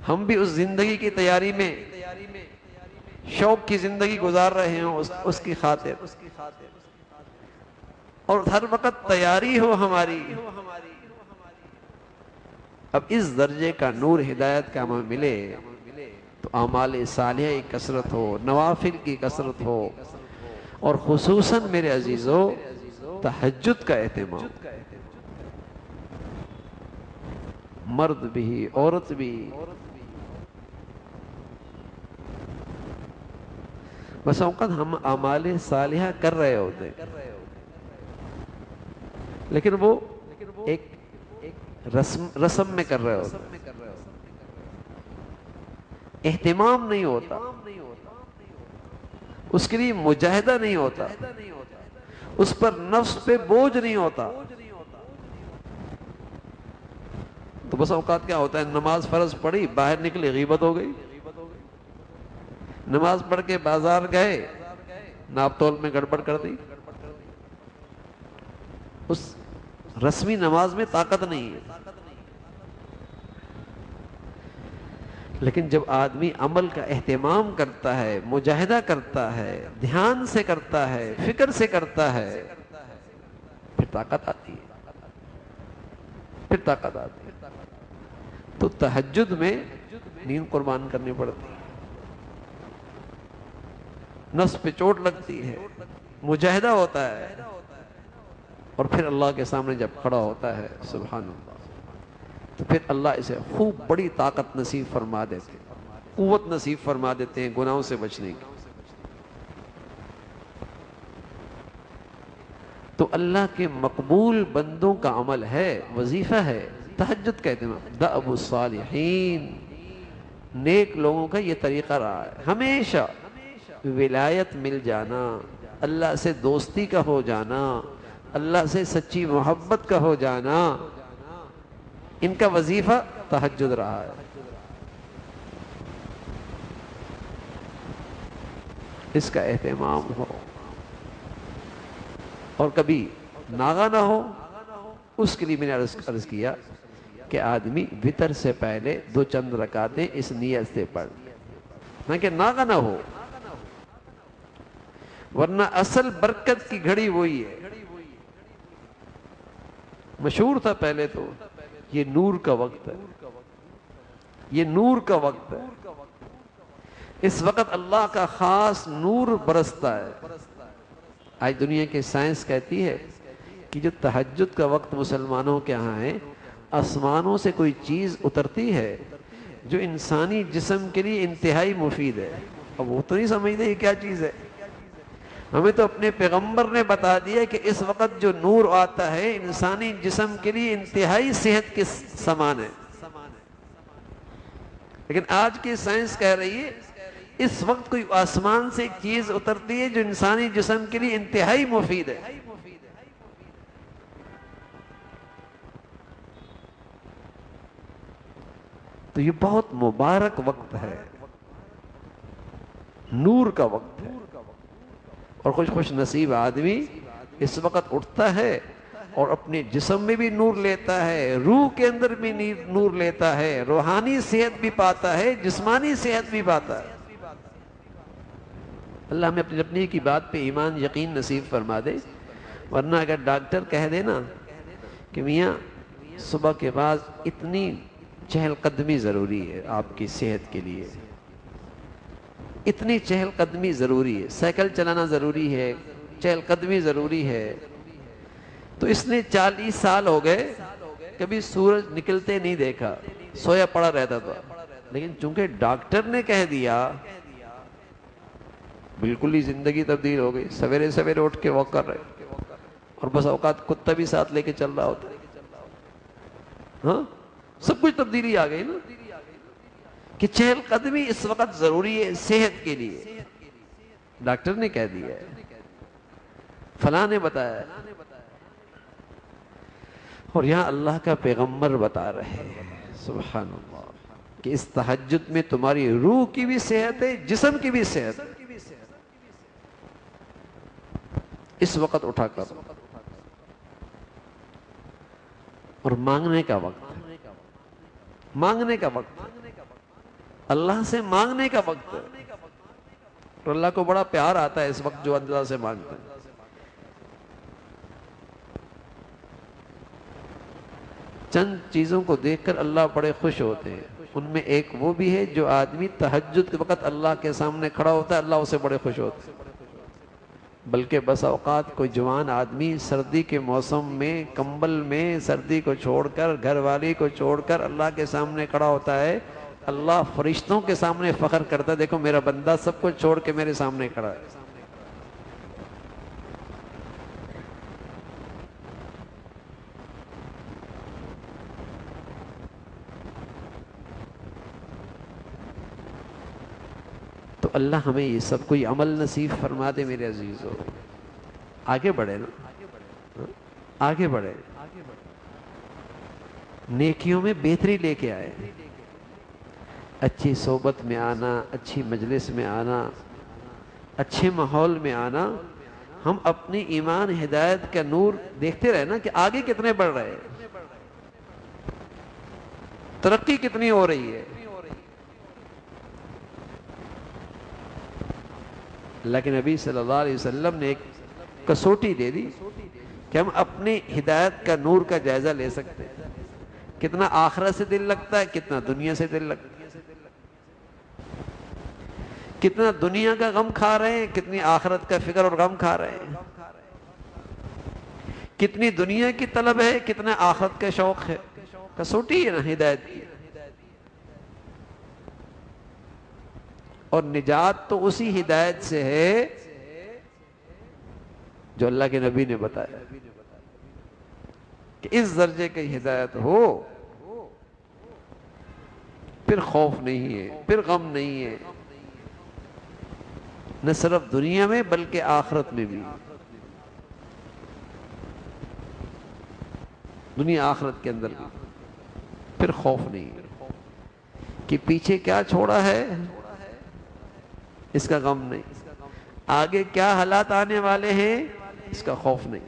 ہم بھی اس زندگی کی تیاری میں شوق کی زندگی گزار رہے ہوں اس کی خاطر، اور ہر وقت تیاری ہو ہماری۔ اب اس درجے کا نور ہدایت کا ہمیں ملے تو اعمال صالحہ کی کثرت ہو، نوافل کی کثرت ہو، اور خصوصاً میرے عزیزو تہجد کا اہتمام، مرد بھی عورت بھی۔ بس اوقات ہم اعمال صالحہ کر رہے ہوتے لیکن وہ ایک رسم میں کر رہے ہوتے، اہتمام نہیں ہوتا، اس کے لیے مجاہدہ نہیں ہوتا، اس پر نفس پہ بوجھ نہیں ہوتا۔ تو بس اوقات کیا ہوتا ہے، نماز فرض پڑھی، باہر نکلے غیبت ہو گئی، نماز پڑھ کے بازار گئے، ناپ تول میں گڑبڑ کر دی، اس رسمی نماز میں طاقت نہیں ہے۔ لیکن جب آدمی عمل کا اہتمام کرتا ہے، مجاہدہ کرتا ہے، دھیان سے کرتا ہے، فکر سے کرتا ہے، پھر طاقت آتی ہے، پھر طاقت آتی ہے۔ تو تہجد میں نیند قربان کرنی پڑتی ہے، نفس پہ چوٹ لگتی ہے، مجاہدہ ہوتا ہے، اور پھر اللہ کے سامنے جب کھڑا ہوتا ہے سبحان اللہ، تو پھر اللہ اسے خوب بڑی طاقت نصیب فرما دیتے، قوت نصیب فرما دیتے ہیں گناہوں سے بچنے کی۔ تو اللہ کے مقبول بندوں کا عمل ہے، وظیفہ ہے تہجد کا اہتمام۔ دأب الصالحین، نیک لوگوں کا یہ طریقہ رہا ہے، ہمیشہ ولایت مل جانا، اللہ سے دوستی کا ہو جانا، اللہ سے سچی محبت کا ہو جانا، ان کا وظیفہ تہجد رہا ہے۔ اس کا اہتمام ہو، اور کبھی ناغہ نہ ہو، اس کے لیے میں نے عرض کیا کہ آدمی وتر سے پہلے 2 چند رکعتیں اس نیت سے پڑھ، نہ کہ ناغہ نہ ہو، ورنہ اصل برکت کی گھڑی وہی ہے۔ مشہور تھا پہلے تو یہ نور کا وقت ہے، یہ نور کا وقت ہے، اس وقت اللہ کا خاص نور برستا ہے۔ آج دنیا کی سائنس کہتی ہے کہ جو تہجد کا وقت مسلمانوں کے ہاں ہے، آسمانوں سے کوئی چیز اترتی ہے جو انسانی جسم کے لیے انتہائی مفید ہے۔ اب وہ تو نہیں سمجھتے یہ کیا چیز ہے، ہمیں تو اپنے پیغمبر نے بتا دیا کہ اس وقت جو نور آتا ہے انسانی جسم کے لیے انتہائی صحت کے سامان ہے، لیکن آج کی سائنس کہہ رہی ہے اس وقت کوئی آسمان سے ایک چیز اترتی ہے جو انسانی جسم کے لیے انتہائی مفید ہے۔ تو یہ بہت مبارک وقت ہے، نور کا وقت ہے، اور خوش نصیب آدمی اس وقت اٹھتا ہے اور اپنے جسم میں بھی نور لیتا ہے، روح کے اندر بھی نور لیتا ہے، روحانی صحت بھی پاتا ہے، جسمانی صحت بھی پاتا ہے۔ اللہ ہمیں اپنے اپنے کی بات پہ ایمان یقین نصیب فرما دے، ورنہ اگر ڈاکٹر کہہ دے نا کہ میاں صبح کے بعد اتنی چہل قدمی ضروری ہے آپ کی صحت کے لیے، اتنی چہل قدمی ضروری ہے، سائیکل چلانا ضروری ہے، چہل قدمی ضروری ہے، تو اس نے 40 سال ہو گئے کبھی سورج نکلتے نہیں دیکھا، سویا پڑا رہتا تھا، لیکن چونکہ ڈاکٹر نے کہہ دیا بالکل ہی زندگی تبدیل ہو گئی۔ سویرے سویرے اٹھ کے واک کر رہے، اور بس اوقات کتا بھی ساتھ لے کے چل رہا ہوتا ہے، ہاں سب کچھ تبدیلی آ گئی نا، کہ چہل قدمی اس وقت ضروری ہے صحت کے لیے، ڈاکٹر نے کہہ دیا ہے، فلاں نے بتایا ہے، اور یہاں اللہ کا پیغمبر بتا رہے ہیں سبحان اللہ کہ اس تہجد میں تمہاری روح کی بھی صحت ہے، جسم کی بھی صحت ہے۔ اس وقت اٹھا کر اور مانگنے کا وقت، مانگنے کا وقت، اللہ سے مانگنے کا وقت، اور اللہ کو بڑا پیار آتا ہے اس وقت جو اللہ سے مانگتا ہے۔ چند چیزوں کو دیکھ کر اللہ بڑے خوش ہوتے ہیں، ان میں ایک وہ بھی ہے جو آدمی تہجد کے وقت اللہ کے سامنے کھڑا ہوتا ہے، اللہ اسے بڑے خوش ہوتے ہیں۔ بلکہ بس اوقات کوئی جوان آدمی سردی کے موسم میں کمبل میں سردی کو چھوڑ کر، گھر والی کو چھوڑ کر اللہ کے سامنے کھڑا ہوتا ہے، اللہ فرشتوں کے سامنے فخر کرتا ہے، دیکھو میرا بندہ سب کچھ چھوڑ کے میرے سامنے کھڑا ہے۔ تو اللہ ہمیں یہ سب کوئی عمل نصیب فرما دے میرے عزیزو، آگے بڑھے نا، آگے بڑھے، نیکیوں میں بہتری لے کے آئے، اچھی صحبت میں آنا، اچھی مجلس میں آنا، اچھے ماحول میں آنا، ہم اپنی ایمان ہدایت کا نور دیکھتے رہے نا کہ آگے کتنے بڑھ رہے ہیں، ترقی کتنی ہو رہی ہے۔ اللہ کے نبی صلی اللہ علیہ وسلم نے ایک کسوٹی دے دی کہ ہم اپنی ہدایت کا نور کا جائزہ لے سکتے ہیں، کتنا آخرت سے دل لگتا ہے، کتنا دنیا سے دل لگتا ہے، کتنا دنیا کا غم کھا رہے ہیں، کتنی آخرت کا فکر اور غم کھا رہے ہیں، کتنی دنیا کی طلب ہے، کتنا آخرت کا شوق ہے۔ کسوٹی ہے نا ہدایت کی، اور نجات تو اسی ہدایت سے ہے جو اللہ کے نبی نے بتایا کہ اس درجے کی ہدایت ہو پھر خوف نہیں ہے، پھر غم نہیں ہے، نہ صرف دنیا میں بلکہ آخرت میں بھی، دنیا آخرت کے اندر بھی پھر خوف نہیں ہے کہ پیچھے کیا چھوڑا ہے، اس کا غم نہیں، آگے کیا حالات آنے والے ہیں اس کا خوف نہیں۔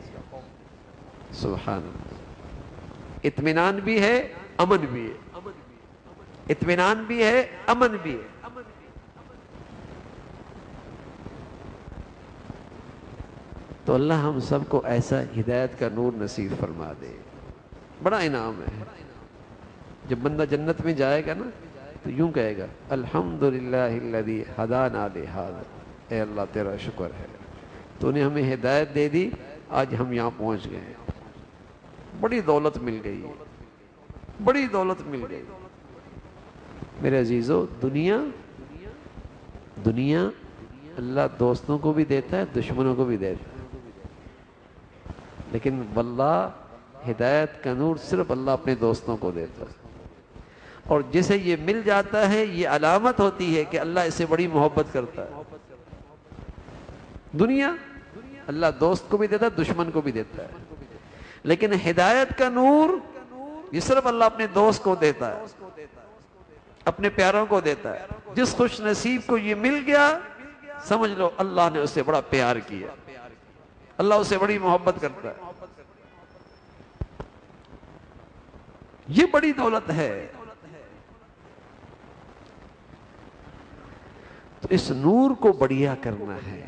سبحان اللہ، اطمینان بھی ہے، امن بھی ہے، اطمینان بھی ہے، امن بھی ہے۔ تو اللہ ہم سب کو ایسا ہدایت کا نور نصیب فرما دے، بڑا انعام ہے۔ جب بندہ جنت میں جائے گا نا تو یوں کہے گا الحمدللہ الذی ہدانا لہذا، اے اللہ تیرا شکر ہے تو نے ہمیں ہدایت دے دی، آج ہم یہاں پہنچ گئے ہیں، بڑی دولت مل گئی، بڑی دولت مل گئی۔ میرے عزیزو، دنیا اللہ دوستوں کو بھی دیتا ہے، دشمنوں کو بھی دیتا ہے، لیکن واللہ ہدایت کا نور صرف اللہ اپنے دوستوں کو دیتا ہے، اور جسے یہ مل جاتا ہے یہ علامت ہوتی ہے کہ اللہ اس سے بڑی محبت کرتا ہے۔ دنیا اللہ دوست کو بھی دیتا ہے، دشمن کو بھی دیتا ہے، لیکن ہدایت کا نور یہ صرف اللہ اپنے دوست کو دیتا ہے، اپنے پیاروں کو دیتا ہے۔ جس خوش نصیب کو یہ مل گیا سمجھ لو اللہ نے اس سے بڑا پیار کیا، اللہ اس سے بڑی محبت کرتا ہے۔ یہ بڑی دولت ہے۔ تو اس نور کو بڑھیا کرنا ہے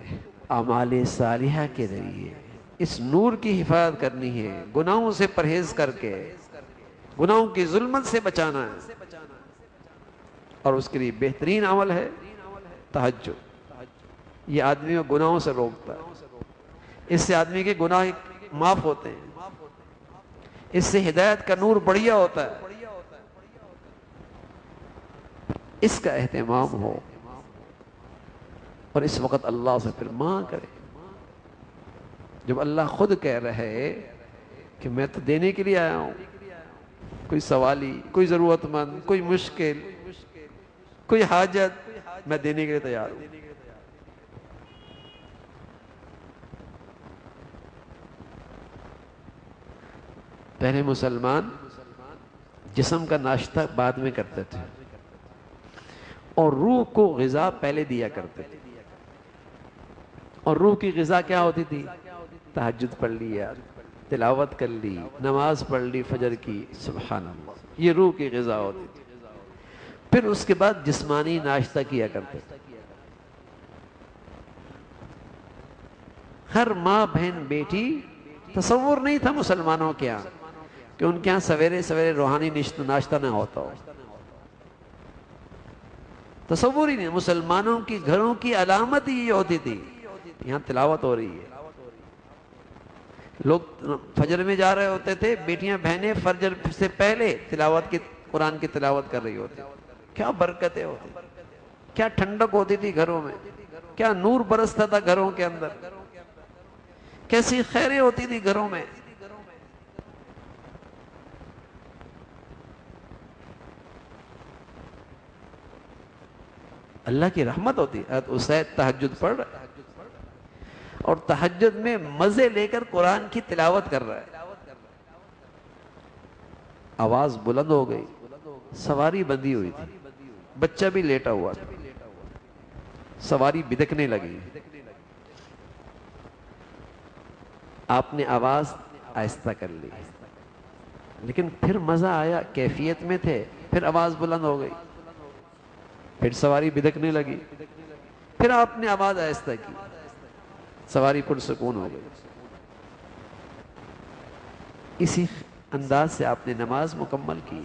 اعمال صالحہ کے ذریعے، اس نور کی حفاظت کرنی ہے، گناہوں سے پرہیز کر کے، گناہوں کی ظلمت سے بچانا ہے۔ اور اس کے لیے بہترین عمل ہے تہجد۔ یہ آدمی کو گناہوں سے روکتا ہے، اس سے آدمی کے گناہ معاف ہوتے ہیں، اس سے ہدایت کا نور بڑھیا ہوتا ہے۔ اس کا اہتمام ہو اور اس وقت اللہ سے پھر ماں کرے۔ جب اللہ خود کہہ رہے کہ میں تو دینے کے لیے آیا ہوں، کوئی سوالی، کوئی ضرورت مند، کوئی مشکل، کوئی حاجت، میں دینے کے لیے تیار ہوں۔ پہلے مسلمان جسم کا ناشتہ بعد میں کرتے تھے اور روح کو غذا پہلے دیا کرتے تھے۔ اور روح کی غذا کیا ہوتی تھی؟ تہجد پڑھ لیا، تلاوت کر لی، نماز پڑھ لی فجر کی، سبحان اللہ، یہ روح کی غذا ہوتی تھی۔ پھر اس کے بعد جسمانی ناشتہ کیا کرتے تھے۔ ہر ماں بہن بیٹی، تصور نہیں تھا مسلمانوں کے یہاں کہ ان کے یہاں سویرے سویرے روحانی ناشتہ نہ ہوتا ہو، تصور ہی نہیں۔ مسلمانوں کی گھروں کی علامت ہی یہ ہوتی تھی، یہاں تلاوت ہو رہی ہے۔ لوگ فجر میں جا رہے ہوتے تھے، بیٹیاں بہنیں فجر سے پہلے تلاوت کی، قرآن کی تلاوت کر رہی ہوتی۔ کیا برکتیں ہوتی، کیا ٹھنڈک ہوتی تھی گھروں میں، کیا نور برستا تھا گھروں کے اندر، کیسی خیریں ہوتی تھی گھروں میں۔ اللہ کی رحمت ہوتی۔ اسید تہجد پڑھ رہا ہے اور تہجد میں مزے لے کر قرآن کی تلاوت کر رہا ہے، آواز بلند ہو گئی، سواری بندھی ہوئی تھی، بچہ بھی لیٹا ہوا تھا، سواری بدکنے لگی، آپ نے آواز آہستہ کر لی، لیکن پھر مزہ آیا، کیفیت میں تھے، پھر آواز بلند ہو گئی، پھر سواری بدکنے لگی، پھر آپ نے آواز آہستہ کی، سواری پرسکون ہو گئی۔ اسی انداز سے آپ نے نماز مکمل کی،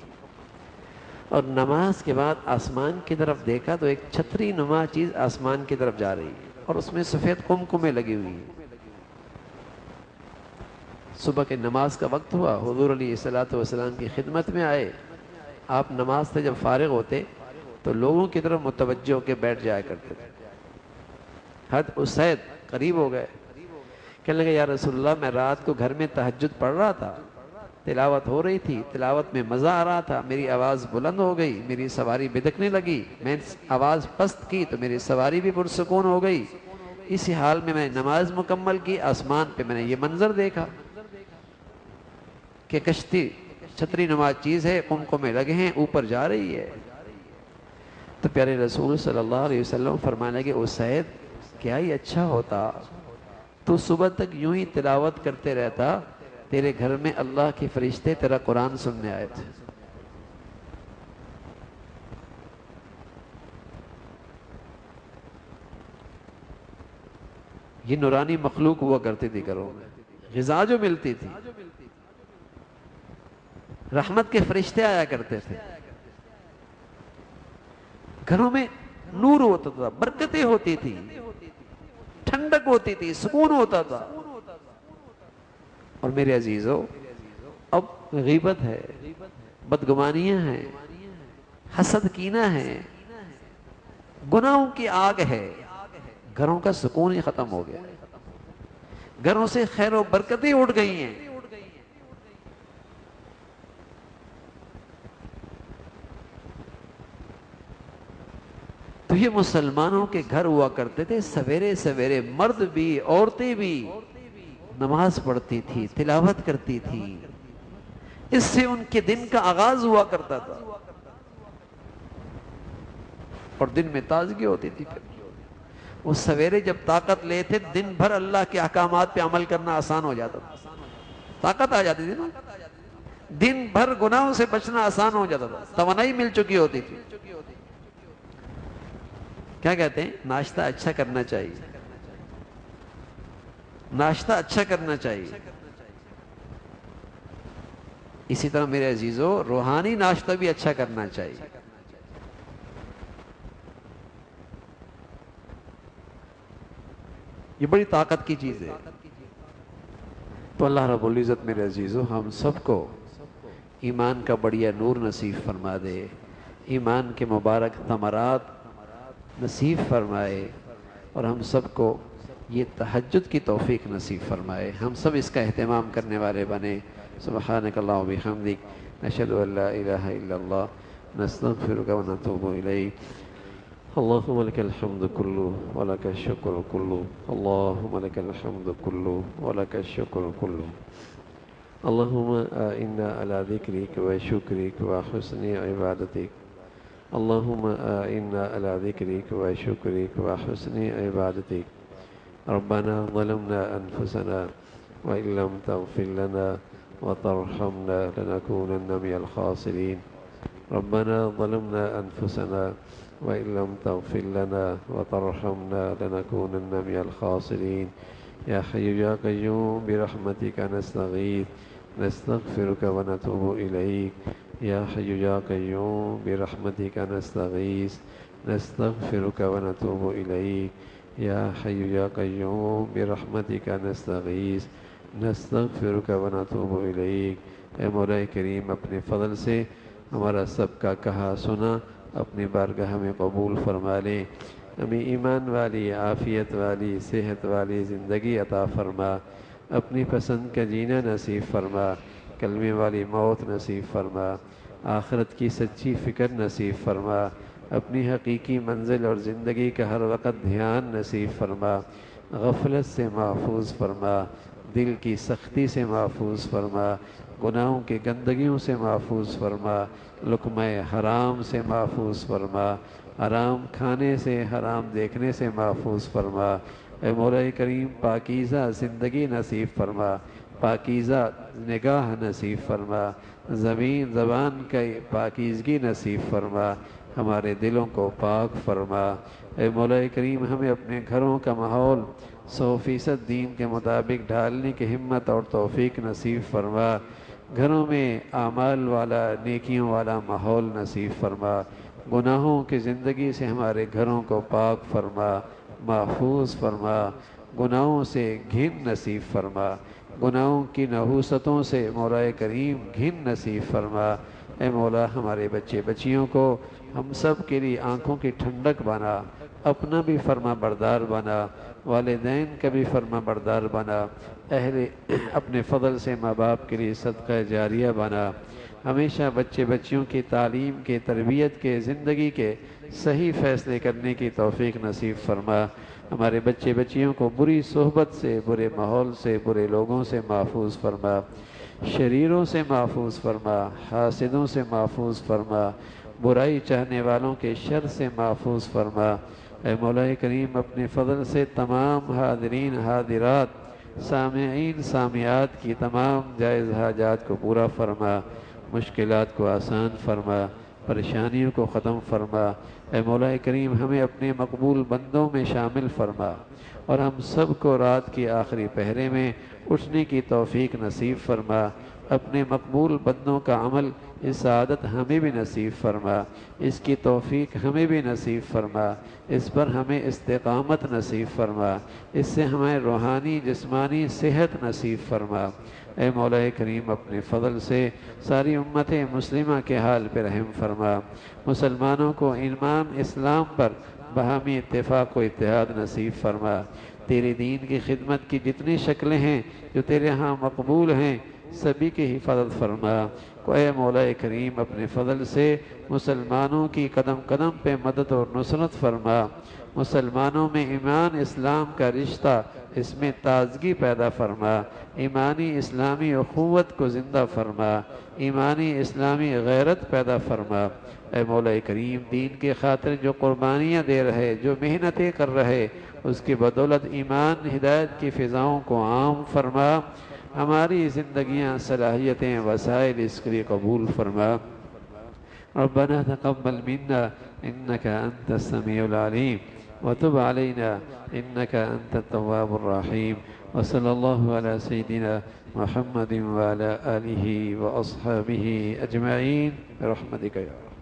اور نماز کے بعد آسمان کی طرف دیکھا تو ایک چھتری نما چیز آسمان کی طرف جا رہی ہے اور اس میں سفید قمقمیں لگی ہوئی ہیں۔ صبح کے نماز کا وقت ہوا، حضور علیہ الصلوۃ والسلام کی خدمت میں آئے۔ آپ نماز سے جب فارغ ہوتے تو لوگوں کی طرف متوجہ ہو کے بیٹھ جایا کرتے تھے۔ حضرت اسید قریب ہو گئے، کہنے لگے یا رسول اللہ، میں رات کو گھر میں تہجد پڑھ رہا تھا، تلاوت ہو رہی تھی، تلاوت میں مزہ آ رہا تھا، میری آواز بلند ہو گئی، میری سواری بدکنے لگی، میں آواز پست کی تو میری سواری بھی پرسکون ہو گئی، اسی حال میں میں نے نماز مکمل کی، آسمان پہ میں نے یہ منظر دیکھا کہ کشتی چھتری نما چیز ہے، قمقمے لگے ہیں، اوپر جا رہی ہے۔ تو پیارے رسول صلی اللہ علیہ وسلم فرمانے لگے اسید، کیا ہی اچھا ہوتا تو صبح تک یوں ہی تلاوت کرتے رہتا، تیرے گھر میں اللہ کے فرشتے تیرا قرآن سننے آئے تھے۔ یہ نورانی مخلوق ہوا کرتی تھی گھروں میں، غذا جو ملتی تھی، رحمت کے فرشتے آیا کرتے تھے، گھروں میں نور ہوتا تھا، برکتیں ہوتی تھی، ٹھنڈک ہوتی تھی، سکون ہوتا تھا۔ اور میرے عزیزو، اب غیبت ہے، بدگمانیاں ہیں، حسد کینہ ہے، گناہوں کی آگ ہے، گھروں کا سکون ہی ختم ہو گیا، گھروں سے خیر و برکتیں اٹھ گئی ہیں۔ تو یہ مسلمانوں کے گھر ہوا کرتے تھے، سویرے سویرے مرد بھی عورتیں بھی نماز پڑھتی تھی، تلاوت کرتی تھی، اس سے ان کے دن کا آغاز ہوا کرتا تھا اور دن میں تازگی ہوتی تھی۔ پھر وہ سویرے جب طاقت لے تھے، دن بھر اللہ کے احکامات پہ عمل کرنا آسان ہو جاتا تھا، طاقت آ جاتی تھی نا۔ دن بھر گناہوں سے بچنا آسان ہو جاتا تھا، توانائی مل چکی ہوتی تھی۔ کیا کہتے ہیں؟ ناشتہ اچھا کرنا چاہیے، ناشتہ اچھا کرنا چاہیے۔ اسی طرح میرے عزیزو، روحانی ناشتہ بھی اچھا کرنا چاہیے۔ یہ بڑی طاقت کی چیز ہے۔ تو اللہ رب العزت میرے عزیزو ہم سب کو ایمان کا بڑیا نور نصیب فرما دے، ایمان کے مبارک ثمرات نصیب فرمائے، اور ہم سب کو یہ تہجد کی توفیق نصیب فرمائے، ہم سب اس کا اہتمام کرنے والے بنے۔ سبحانک اللہم و بحمدک، نشہد ان لا الہ الا اللہ، نستغفرک و نتوب الیک۔ اللهم لك الحمد كله ولك الشكر كله، اللهم لك الحمد كله ولك الشكر كله، اللهم إنا على ذكرك وشكرك وحسن عبادتك، اللهم إنا على ذكرك وشكرك وحسن عبادتك. ربنا ظلمنا أنفسنا وإن لم تغفر لنا وترحمنا لنكونن من الخاسرين. ربنا ظلمنا أنفسنا وإن لم تغفر لنا وترحمنا لنكونن من الخاسرين. يا حي يا قيوم برحمتك نستغيث، نستغفرك ونتوب إليك. يا حي يا قيوم برحمتك نستغيث، نستغفرك ونتوب إليك. يا حي يا قيوم برحمتك نستغيث، نستغفرك ونتوب إليك. اے مولا کریم، اپنے فضل سے ہمارا سب کا کہا سنا اپنی بارگاہ میں قبول فرما لے. ہمیں ایمان والی، عافیت والی، صحت والی زندگی عطا فرما، اپنی پسند کا جینا نصیب فرما، کلمے والی موت نصیب فرما، آخرت کی سچی فکر نصیب فرما، اپنی حقیقی منزل اور زندگی کا ہر وقت دھیان نصیب فرما، غفلت سے محفوظ فرما، دل کی سختی سے محفوظ فرما، گناہوں کی گندگیوں سے محفوظ فرما، لقمہ حرام سے محفوظ فرما، حرام کھانے سے، حرام دیکھنے سے محفوظ فرما. اے مولا کریم، پاکیزہ زندگی نصیب فرما، پاکیزہ نگاہ نصیب فرما، زبان کی پاکیزگی نصیب فرما، ہمارے دلوں کو پاک فرما. اے مولا کریم، ہمیں اپنے گھروں کا ماحول 100% دین کے مطابق ڈھالنے کی ہمت اور توفیق نصیب فرما. گھروں میں اعمال والا، نیکیوں والا ماحول نصیب فرما. گناہوں کی زندگی سے ہمارے گھروں کو پاک فرما، محفوظ فرما. گناہوں سے گھن نصیب فرما، گناہوں کی نحوستوں سے مولا کریم گھن نصیب فرما. اے مولا، ہمارے بچے بچیوں کو ہم سب کے لیے آنکھوں کی ٹھنڈک بنا، اپنا بھی فرما بردار بنا، والدین کا بھی فرما بردار بنا، اپنے فضل سے ماں باپ کے لیے صدقہ جاریہ بنا. ہمیشہ بچے بچیوں کی تعلیم کے، تربیت کے، زندگی کے صحیح فیصلے کرنے کی توفیق نصیب فرما. ہمارے بچے بچیوں کو بری صحبت سے، برے ماحول سے، برے لوگوں سے محفوظ فرما، شریروں سے محفوظ فرما، حاسدوں سے محفوظ فرما، برائی چاہنے والوں کے شر سے محفوظ فرما. اے مولا کریم، اپنے فضل سے تمام حاضرین حاضرات، سامعین سامعات کی تمام جائز حاجات کو پورا فرما، مشکلات کو آسان فرما، پریشانیوں کو ختم فرما. اے مولا کریم، ہمیں اپنے مقبول بندوں میں شامل فرما، اور ہم سب کو رات کی آخری پہرے میں اٹھنے کی توفیق نصیب فرما. اپنے مقبول بندوں کا عمل، اس عادت ہمیں بھی نصیب فرما، اس کی توفیق ہمیں بھی نصیب فرما، اس پر ہمیں استقامت نصیب فرما، اس سے ہمیں روحانی جسمانی صحت نصیب فرما. اے مولا کریم، اپنے فضل سے ساری امت مسلمہ کے حال پہ رحم فرما. مسلمانوں کو ایمان اسلام پر باہمی اتفاق و اتحاد نصیب فرما. تیرے دین کی خدمت کی جتنی شکلیں ہیں جو تیرے ہاں مقبول ہیں، سبھی کی حفاظت فرما. اے مولا کریم، اپنے فضل سے مسلمانوں کی قدم قدم پہ مدد اور نصرت فرما. مسلمانوں میں ایمان اسلام کا رشتہ، اس میں تازگی پیدا فرما. ایمانی اسلامی اخوت کو زندہ فرما، ایمانی اسلامی غیرت پیدا فرما. اے مولا کریم، دین کی خاطر جو قربانیاں دے رہے، جو محنتیں کر رہے، اس کی بدولت ایمان ہدایت کی فضاؤں کو عام فرما. ہماری زندگیاں صلاحیتیں وسائل اس کے لیے قبول فرما ربنا تقبل منا إنك أنت السميع العليم وتب علينا إنك أنت التواب الرحيم وصلى الله على سيدنا محمد وعلى آله وأصحابه أجمعين برحمتك يا رب.